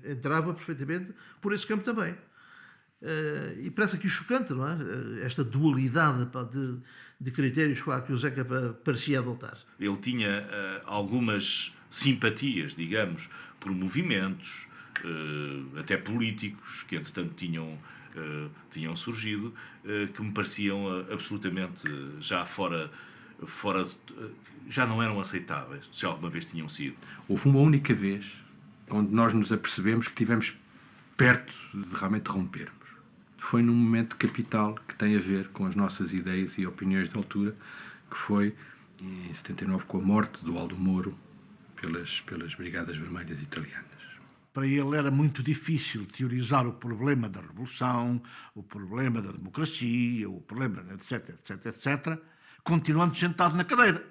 entrava perfeitamente por esse campo também. E parece aqui chocante, não é? Esta dualidade de critérios que o Zeca parecia adotar. Ele tinha algumas simpatias, digamos, por movimentos, até políticos, que entretanto tinham surgido, que me pareciam absolutamente já fora, já não eram aceitáveis, se alguma vez tinham sido. Houve uma única vez onde nós nos apercebemos que estivemos perto de realmente rompermos. Foi num momento capital que tem a ver com as nossas ideias e opiniões de altura, que foi em 79 com a morte do Aldo Moro pelas Brigadas Vermelhas italianas. Para ele era muito difícil teorizar o problema da revolução, o problema da democracia, o problema, etc, etc, etc, continuando sentado na cadeira.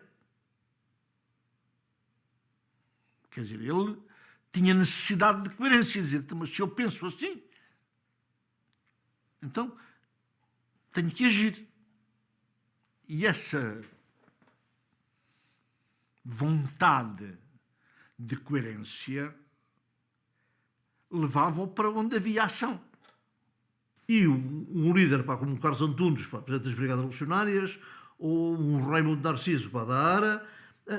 Quer dizer, ele tinha necessidade de coerência, dizer, mas se eu penso assim, então tenho que agir. E essa vontade de coerência levava-o para onde havia ação. E um líder como o Carlos Antunes, presidente das Brigadas Revolucionárias, ou o Raimundo Narciso, da ARA,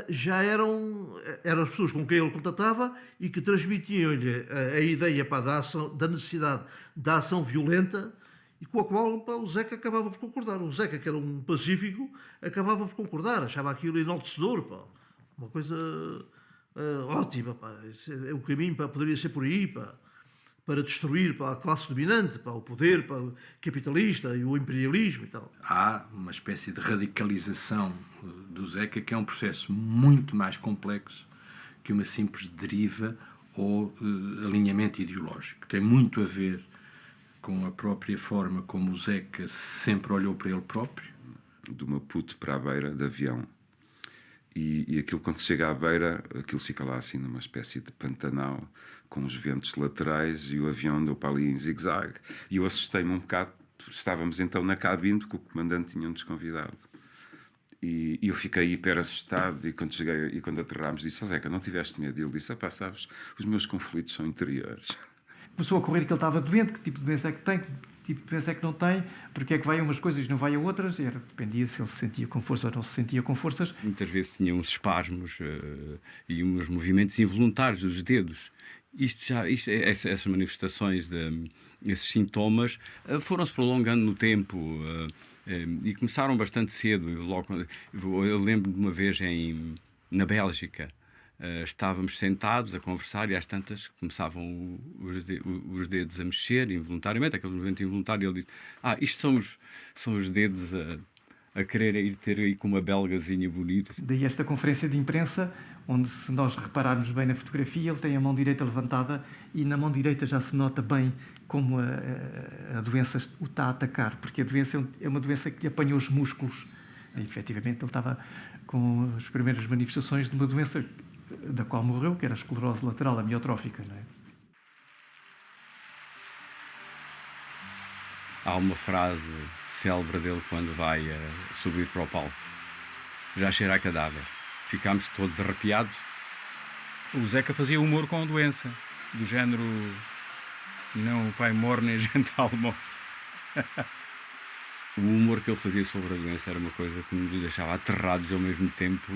já eram as pessoas com quem ele contatava e que transmitiam-lhe a ideia da necessidade da ação violenta e com a qual o Zeca acabava por concordar. O Zeca, que era um pacífico, acabava por concordar, achava aquilo enaltecedor, uma coisa ótima. O caminho poderia ser por aí, para destruir a classe dominante, o poder capitalista e o imperialismo e tal. Há uma espécie de radicalização do Zeca que é um processo muito mais complexo que uma simples deriva ou alinhamento ideológico. Tem muito a ver com a própria forma como o Zeca sempre olhou para ele próprio. Do Maputo para a beira de avião. E aquilo, quando chega à beira, aquilo fica lá assim numa espécie de pantanal, com os ventos laterais, e o avião andou para ali em zigue-zague. E eu assustei-me um bocado, estávamos então na cabine, porque o comandante tinha-nos convidado. E eu fiquei hiper assustado, e quando cheguei e quando aterrámos, disse: Zeca, não tiveste medo? E ele disse: sabes, os meus conflitos são interiores. Começou a correr que ele estava doente, que tipo de doença é que tem, que tipo de doença é que não tem, porque é que vai a umas coisas e não vai a outras, e dependia se ele se sentia com força ou não se sentia com forças. Muitas vezes tinha uns espasmos e uns movimentos involuntários dos dedos. Essas manifestações, esses sintomas, foram-se prolongando no tempo e começaram bastante cedo. Eu lembro de uma vez na Bélgica, estávamos sentados a conversar e às tantas começavam os dedos a mexer involuntariamente, aquele movimento involuntário, e ele disse: isto são os dedos a querer ir ter aí com uma belgazinha bonita. Daí esta conferência de imprensa, onde, se nós repararmos bem na fotografia, ele tem a mão direita levantada e na mão direita já se nota bem como a doença o está a atacar, porque a doença é uma doença que lhe apanhou os músculos. E, efetivamente, ele estava com as primeiras manifestações de uma doença da qual morreu, que era a esclerose lateral amiotrófica, não é? Há uma frase célebre dele quando vai subir para o palco: já cheira a cadáver. Ficámos todos arrepiados. O Zeca fazia humor com a doença, do género: não, o pai morre nem a gente almoça. O humor que ele fazia sobre a doença era uma coisa que nos deixava aterrados e ao mesmo tempo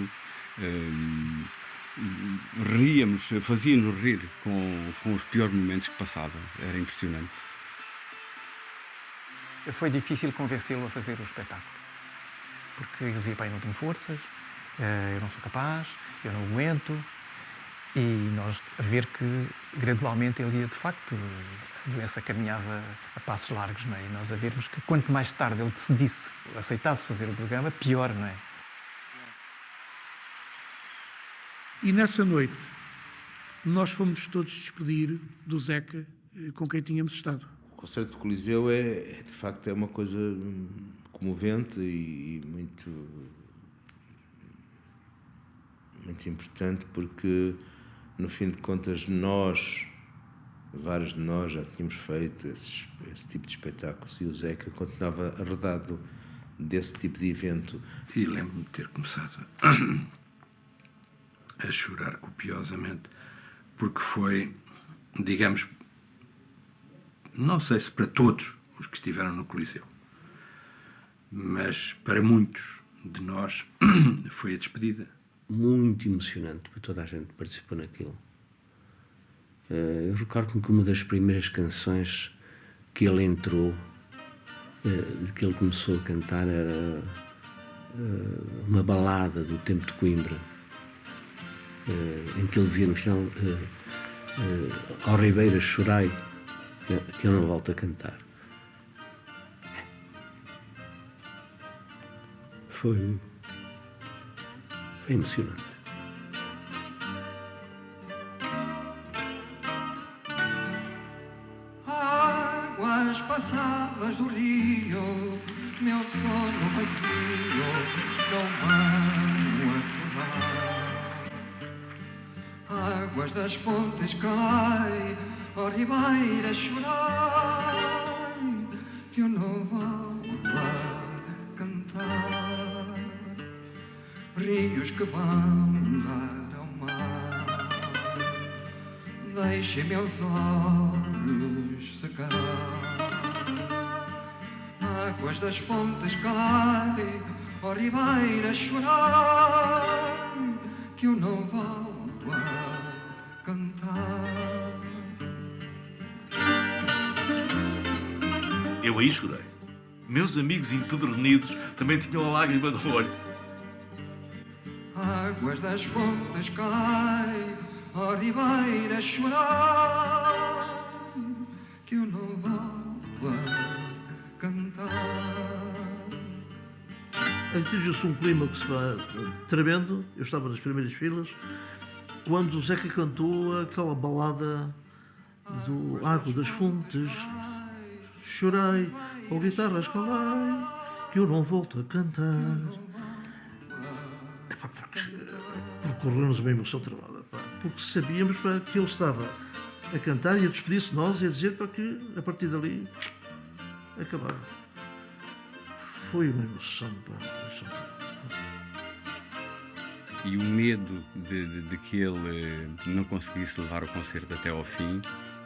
ríamos, fazia-nos rir com os piores momentos que passavam. Era impressionante. Foi difícil convencê-lo a fazer o espetáculo, porque ele dizia: pai, não tenho forças, eu não sou capaz, eu não aguento. E nós a ver que gradualmente ele ia, de facto, a doença caminhava a passos largos, não é? E nós a vermos que quanto mais tarde ele decidisse, aceitasse fazer o programa, pior, não é? E nessa noite, nós fomos todos despedir do Zeca com quem tínhamos estado. O concerto do Coliseu de facto, é uma coisa comovente e muito importante, porque, no fim de contas, vários de nós já tínhamos feito esse tipo de espetáculos, e o Zeca continuava arredado desse tipo de evento. E lembro-me de ter começado a chorar copiosamente, porque foi, digamos, não sei se para todos os que estiveram no Coliseu, mas para muitos de nós foi a despedida. Muito emocionante para toda a gente que participou naquilo. Eu recordo-me que uma das primeiras canções que ele entrou, de que ele começou a cantar, era uma balada do tempo de Coimbra, em que ele dizia no final: ao Ribeira chorai, que eu não volto a cantar. Foi emocionante. Águas passadas do rio, meu sono vazio, não vão acordar. Águas das fontes calai, ó ribeira chorai, que eu não volto a cantar. Rios que vão dar ao mar, deixem meus olhos secar. Águas das fontes calai, ó ribeira chorai, que eu não volto a cantar. Eu aí chorei. Meus amigos empedernidos também tinham a lágrima no olho. Águas das fontes calai, ó ribeira chorai, que eu não volto a cantar. Atingiu-se um clima que se vai tremendo. Eu estava nas primeiras filas quando o Zeca cantou aquela balada do Água das Fontes. Chorei, ou guitarras calai, que eu não volto a cantar. Porque correu-nos uma emoção tramada, porque sabíamos que ele estava a cantar e a despedir-se de nós e a dizer para que a partir dali acabava. Foi uma emoção, E o medo de que ele não conseguisse levar o concerto até ao fim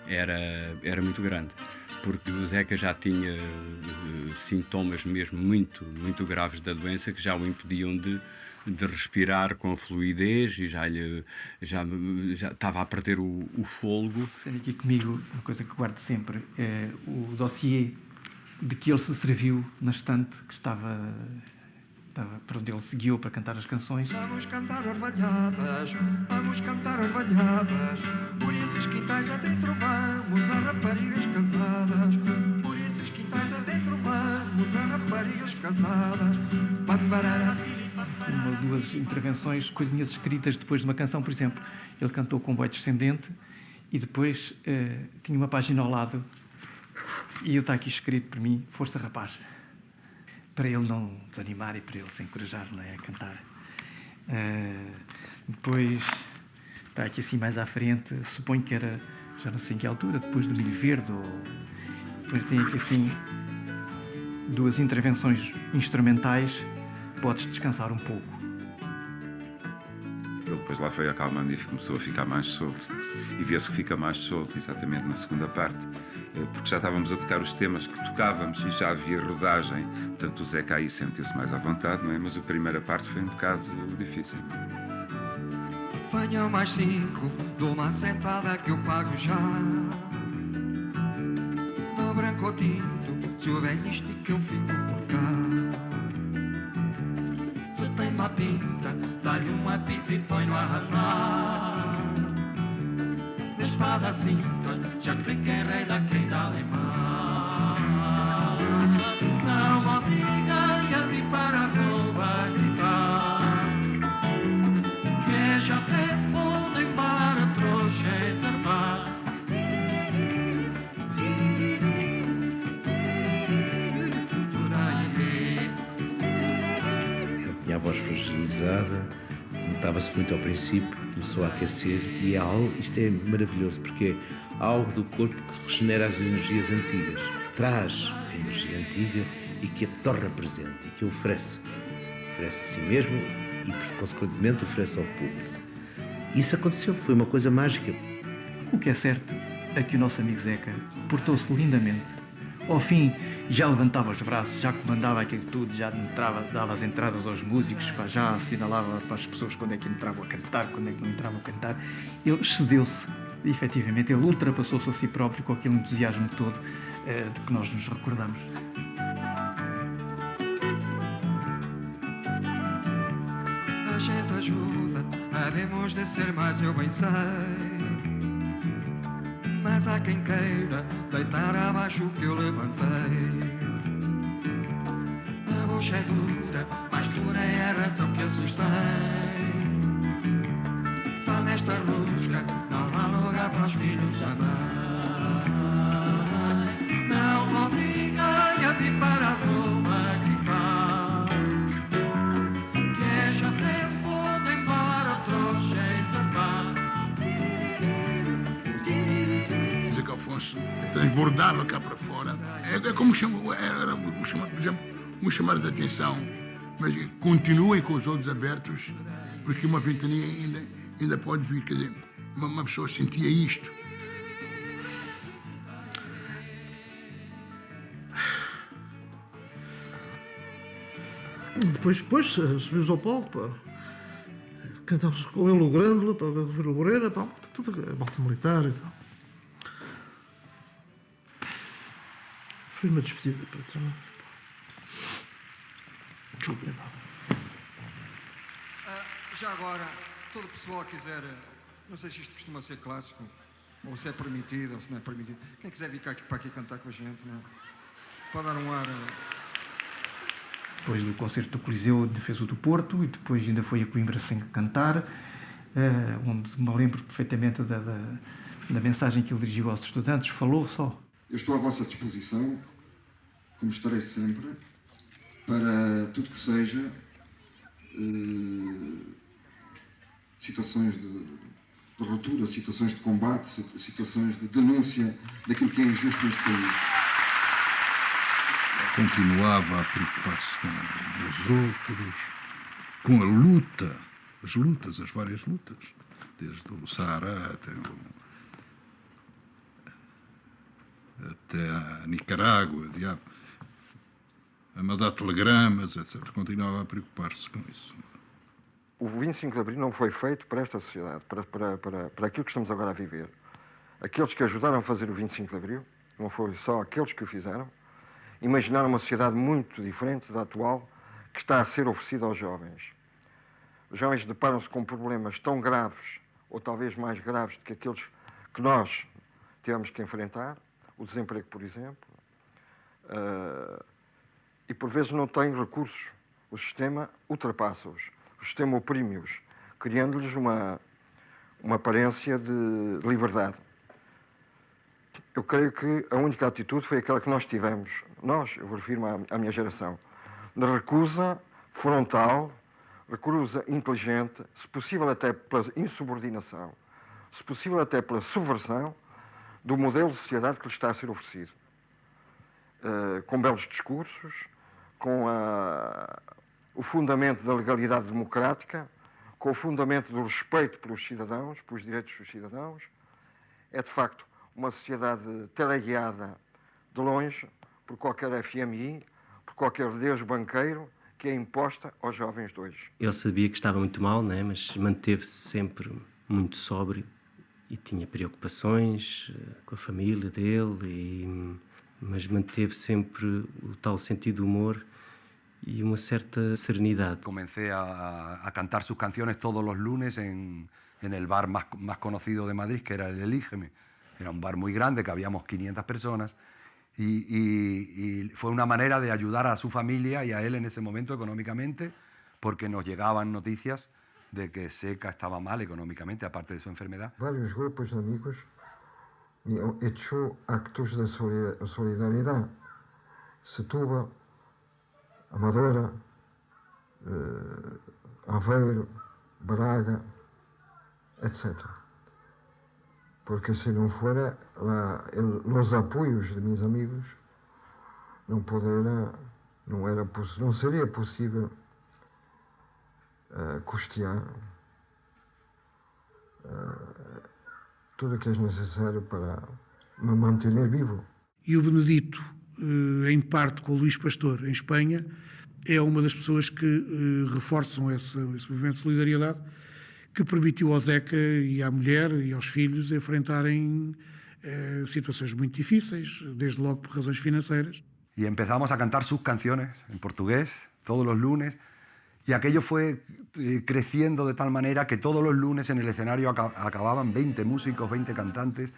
era muito grande, porque o Zeca já tinha sintomas mesmo muito graves da doença que já o impediam de respirar com fluidez e já estava a perder o fôlego. Tenho aqui comigo uma coisa que guardo sempre, é o dossiê de que ele se serviu na estante que estava para onde ele se guiou para cantar as canções. Vamos cantar orvalhadas, vamos cantar orvalhadas, por esses quintais adentro vamos, a raparigas casadas, por esses quintais adentro vamos, a raparigas casadas. Uma ou duas intervenções, coisinhas escritas depois de uma canção, por exemplo, ele cantou Comboio Descendente e depois tinha uma página ao lado e está aqui escrito para mim, Força Rapaz, para ele não desanimar e para ele se encorajar, não é, a cantar. Depois está aqui assim mais à frente, suponho que era, já não sei em que altura, depois do Milho Verde, ou depois tem aqui assim duas intervenções instrumentais, podes descansar um pouco. Ele depois lá foi acalmando e começou a ficar mais solto. E vê-se que fica mais solto exatamente na segunda parte, porque já estávamos a tocar os temas que tocávamos e já havia rodagem. Portanto, o Zeca aí sentiu-se mais à vontade, não é? Mas a primeira parte foi um bocado difícil. Venham mais 5, dou uma sentada que eu pago já. Do branco ao tinto, se o velho estica eu fico por cá. Se tem uma pinta, dá-lhe um apito e põe-no a ranar. Da espada à cinta, já creio que é rei da quem dá limar. Não me obriguem a vir para a rua gritar, que é já tempo de embalar a trouxa e zarpar. Ele tinha a voz fragilizada, notava-se muito ao princípio, começou a aquecer e é algo, isto é maravilhoso, porque é algo do corpo que regenera as energias antigas, que traz a energia antiga e que a torna presente e que oferece a si mesmo e, consequentemente, oferece ao público. Isso aconteceu, foi uma coisa mágica. O que é certo é que o nosso amigo Zeca portou-se lindamente. Ao fim, já levantava os braços, já comandava aquilo tudo, já entrava, dava as entradas aos músicos, já assinalava para as pessoas quando é que entravam a cantar, quando é que não entravam a cantar. Ele excedeu-se, efetivamente, ele ultrapassou-se a si próprio com aquele entusiasmo todo de que nós nos recordamos. A gente ajuda, havemos de ser mais, eu bem sei. Mas há quem queira deitar abaixo o que eu levantei. A bucha é dura, mais dura é a razão que a sustém. Só nesta rusga não há lugar para os filhos da mãe. Não me obriguem a vir para a rua gritar, que é já tempo de embalar a trouxa e zarpar. transbordava cá para fora. É como era por exemplo, um chamar de atenção, mas continuem com os olhos abertos, porque uma ventania ainda pode vir, quer dizer, uma pessoa sentia isto. Depois subimos ao palco, pá. Cantámos com ele o Grândola, para o Vila Morena, pá, a malta militar e tal. Foi uma despedida, pá, também. Desculpem, pá. Já agora, todo o pessoal quiser, não sei se isto costuma ser clássico, ou se é permitido, ou se não é permitido. Quem quiser vir para aqui cantar com a gente, não é? Pode dar um ar. Depois do concerto do Coliseu, fez o do Porto e depois ainda foi a Coimbra sem cantar, onde me lembro perfeitamente da mensagem que ele dirigiu aos estudantes. Falou só. Eu estou à vossa disposição, como estarei sempre, para tudo que seja situações de ruptura, situações de combate, situações de denúncia daquilo que é injusto neste país. Continuava a preocupar-se com os outros, com a luta, as várias lutas, desde o Saara até a Nicarágua, a mandar telegramas, etc. Continuava a preocupar-se com isso. O 25 de Abril não foi feito para esta sociedade, para aquilo que estamos agora a viver. Aqueles que ajudaram a fazer o 25 de Abril, não foi só aqueles que o fizeram, imaginaram uma sociedade muito diferente da atual que está a ser oferecida aos jovens. Os jovens deparam-se com problemas tão graves, ou talvez mais graves do que aqueles que nós tivemos que enfrentar, o desemprego, por exemplo, e por vezes não têm recursos. O sistema ultrapassa-os, o sistema oprime-os, criando-lhes uma aparência de liberdade. Eu creio que a única atitude foi aquela que nós tivemos, eu refiro-me à minha geração, de recusa frontal, recusa inteligente, se possível até pela insubordinação, se possível até pela subversão do modelo de sociedade que lhe está a ser oferecido. Com belos discursos, com o fundamento da legalidade democrática, com o fundamento do respeito pelos cidadãos, pelos direitos dos cidadãos. É, de facto, uma sociedade teleguiada de longe por qualquer FMI, por qualquer Deus banqueiro que é imposta aos jovens de hoje. Ele sabia que estava muito mal, né? Mas manteve-se sempre muito sóbrio e tinha preocupações com a família dele, mas manteve sempre o tal sentido de humor y una cierta serenidad. Comencé a cantar sus canciones todos los lunes en el bar más conocido de Madrid, que era el Elígeme. Era un bar muy grande, que habíamos 500 personas, y fue una manera de ayudar a su familia y a él en ese momento económicamente, porque nos llegaban noticias de que Zeca estaba mal económicamente, aparte de su enfermedad. Varios grupos de amigos han hecho actos de solidaridad. Setúbal, Amadora, Aveiro, Braga, etc. Porque si no fuera los apoyos de mis amigos, no sería posible custear tudo o que é necessário para me manter vivo. E o Benedito, em parte com o Luís Pastor, em Espanha, é uma das pessoas que reforçam esse movimento de solidariedade que permitiu ao Zeca e à mulher e aos filhos enfrentarem situações muito difíceis, desde logo por razões financeiras. Y empezamos a cantar sus canciones en portugués todos los lunes, y aquello fue creciendo de tal manera que todos los lunes en el escenario acababan 20 músicos, 20 cantantes.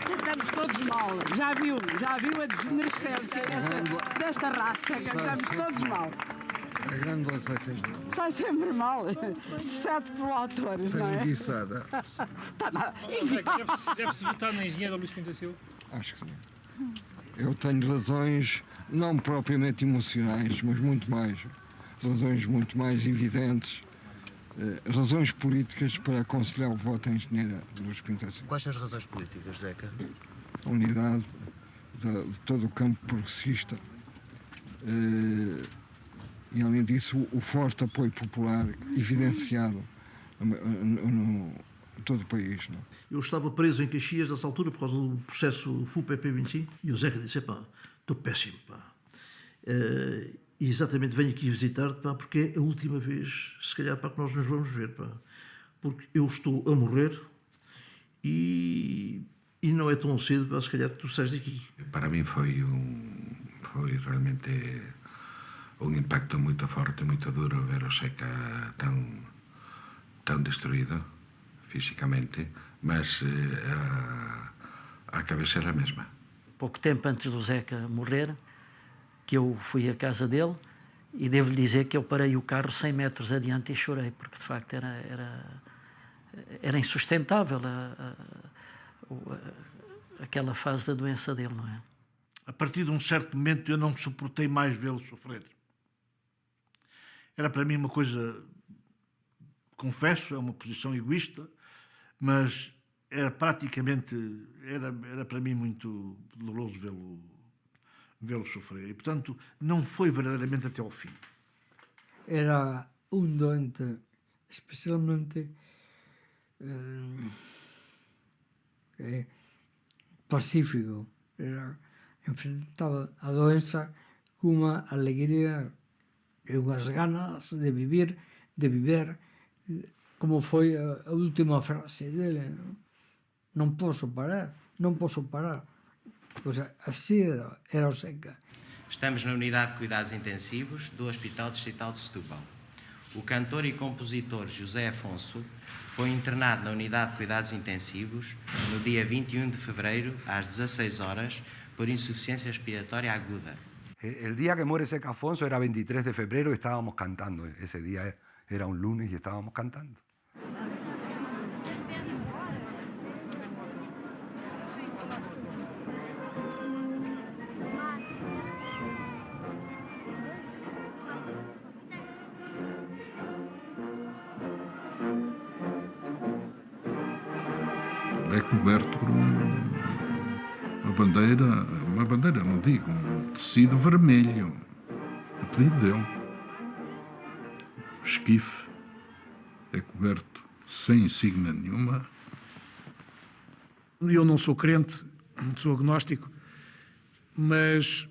Cantamos todos mal. Já viu a degenerescência desta raça. Cantamos todos mal. A Grândola sai sempre mal. Sai sempre mal, exceto pelo autor, não é? Enguiçada. Está nada. Deve-se votar na engenheira Luís Pinto da Silva? Acho que sim. Eu tenho razões não propriamente emocionais, mas muito mais. Razões muito mais evidentes razões políticas para aconselhar o voto em engenheiro Luís Pinto da Silva. Quais são as razões políticas, Zeca? A unidade de todo o campo progressista e, além disso, o forte apoio popular evidenciado no todo o país. Não? Eu estava preso em Caxias nessa altura por causa do processo FUP-EP25 e o Zeca disse, pá, estou péssimo, pá. E exatamente venho aqui visitar-te, pá, porque é a última vez, se calhar, para que nós nos vamos ver, pá. Porque eu estou a morrer e não é tão cedo, pá, se calhar, que tu sais daqui. Para mim foi realmente um impacto muito forte, muito duro ver o Zeca tão destruído fisicamente, mas a cabeça era a mesma. Pouco tempo antes do Zeca morrer, que eu fui à casa dele e devo-lhe dizer que eu parei o carro 100 metros adiante e chorei, porque de facto era insustentável aquela fase da doença dele, não é? A partir de um certo momento eu não suportei mais vê-lo sofrer. Era para mim uma coisa, confesso, é uma posição egoísta, mas era praticamente, era para mim muito doloroso vê-lo sofrer. E, portanto, não foi verdadeiramente até ao fim. Era un doente especialmente pacífico. Enfrentaba a doença cunha alegría e unhas ganas de viver, como foi a última frase dele. Non posso parar. Pois así era o Zeca. Estamos na unidade de cuidados intensivos do Hospital Distrital de Setúbal. O cantor e compositor José Afonso foi internado na unidade de cuidados intensivos no dia 21 de fevereiro, às 16 horas, por insuficiência respiratória aguda. El día que muere Zeca Afonso era 23 de febrero y estábamos cantando. Ese día era un lunes y estábamos cantando. É coberto por uma bandeira, não digo, um tecido vermelho, a pedido dele. O esquife é coberto sem insígnia nenhuma. Eu não sou crente, sou agnóstico, mas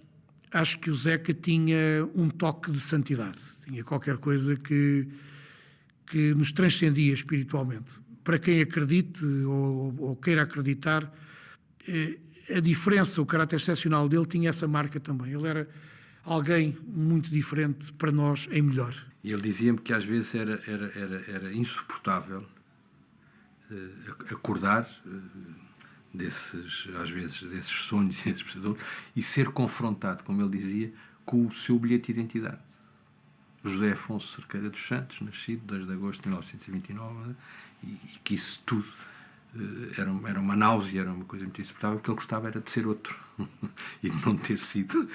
acho que o Zeca tinha um toque de santidade, tinha qualquer coisa que nos transcendia espiritualmente. Para quem acredite ou queira acreditar, a diferença, o caráter excepcional dele tinha essa marca também. Ele era alguém muito diferente para nós em melhor. E ele dizia-me que às vezes era insuportável acordar desses sonhos, desses pesadelos, e ser confrontado, como ele dizia, com o seu bilhete de identidade. José Afonso Cerqueira dos Santos, nascido 2 de agosto de 1929, e que isso tudo era uma náusea, era uma coisa muito insuportável, porque ele gostava era de ser outro e de não ter sido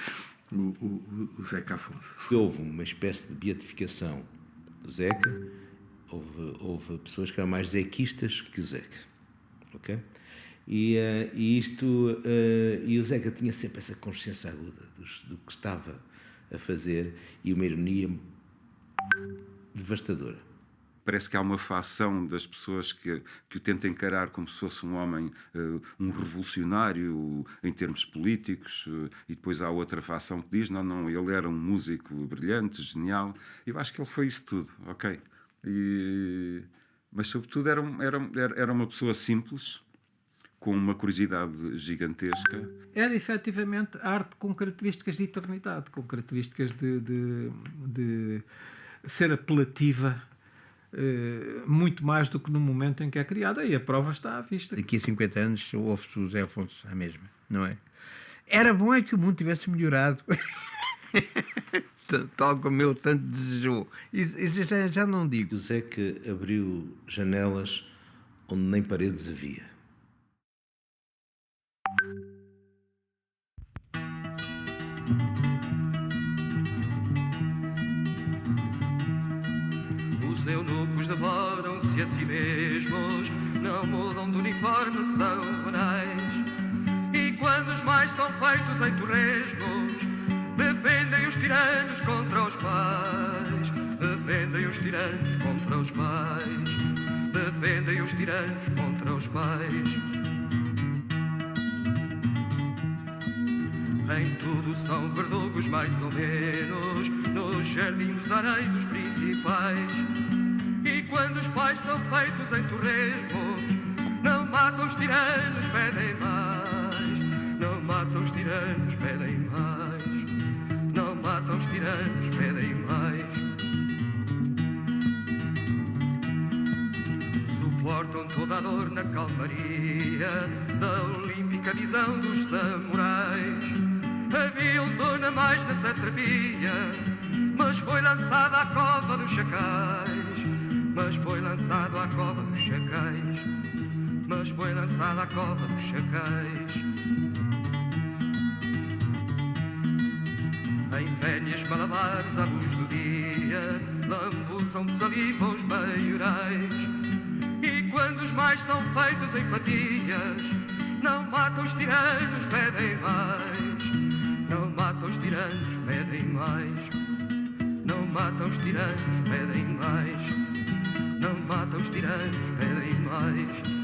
o Zeca Afonso. Houve uma espécie de beatificação do Zeca, houve pessoas que eram mais zequistas que o Zeca, ok? E o Zeca tinha sempre essa consciência aguda do que estava a fazer e uma ironia devastadora. Parece que há uma facção das pessoas que o tentam encarar como se fosse um homem, um revolucionário em termos políticos, e depois há outra facção que diz, não, ele era um músico brilhante, genial. Eu acho que ele foi isso tudo, ok? Mas, sobretudo, era uma pessoa simples, com uma curiosidade gigantesca. Era, efetivamente, arte com características de eternidade, com características de ser apelativa, muito mais do que no momento em que é criada, e a prova está à vista. Daqui a 50 anos ouve-se o José Afonso à mesma, não é? Era bom é que o mundo tivesse melhorado, tal como ele tanto desejou. Isso já não digo. O Zeca abriu janelas onde nem paredes havia. O Os eunucos devoram-se a si mesmos, não mudam de uniforme, são venais. E quando os mais são feitos em torresmos, defendem os tiranos contra os pais. Defendem os tiranos contra os pais. Defendem os tiranos contra os pais. Em tudo são verdugos mais ou menos, no jardim dos anéis os principais. E quando os pais são feitos em torresmos, não matam os tiranos, pedem mais. Não matam os tiranos, pedem mais. Não matam os tiranos, pedem mais. Suportam toda a dor na calmaria da olímpica visão dos samurais. Havia um dono a mais na satrapia, mas foi lançado à cova dos chacais. Mas foi lançado à cova dos chacais. Mas foi lançado à cova dos chacais. Em velhas malabares à luz do dia, lambuzam de saliva os maiorais. E quando os mais são feitos em fatias, não matam os tiranos, pedem mais. Não matam os tiranos, pedem mais. Não matam os tiranos, pedem mais. Não matam os tiranos, pedem mais.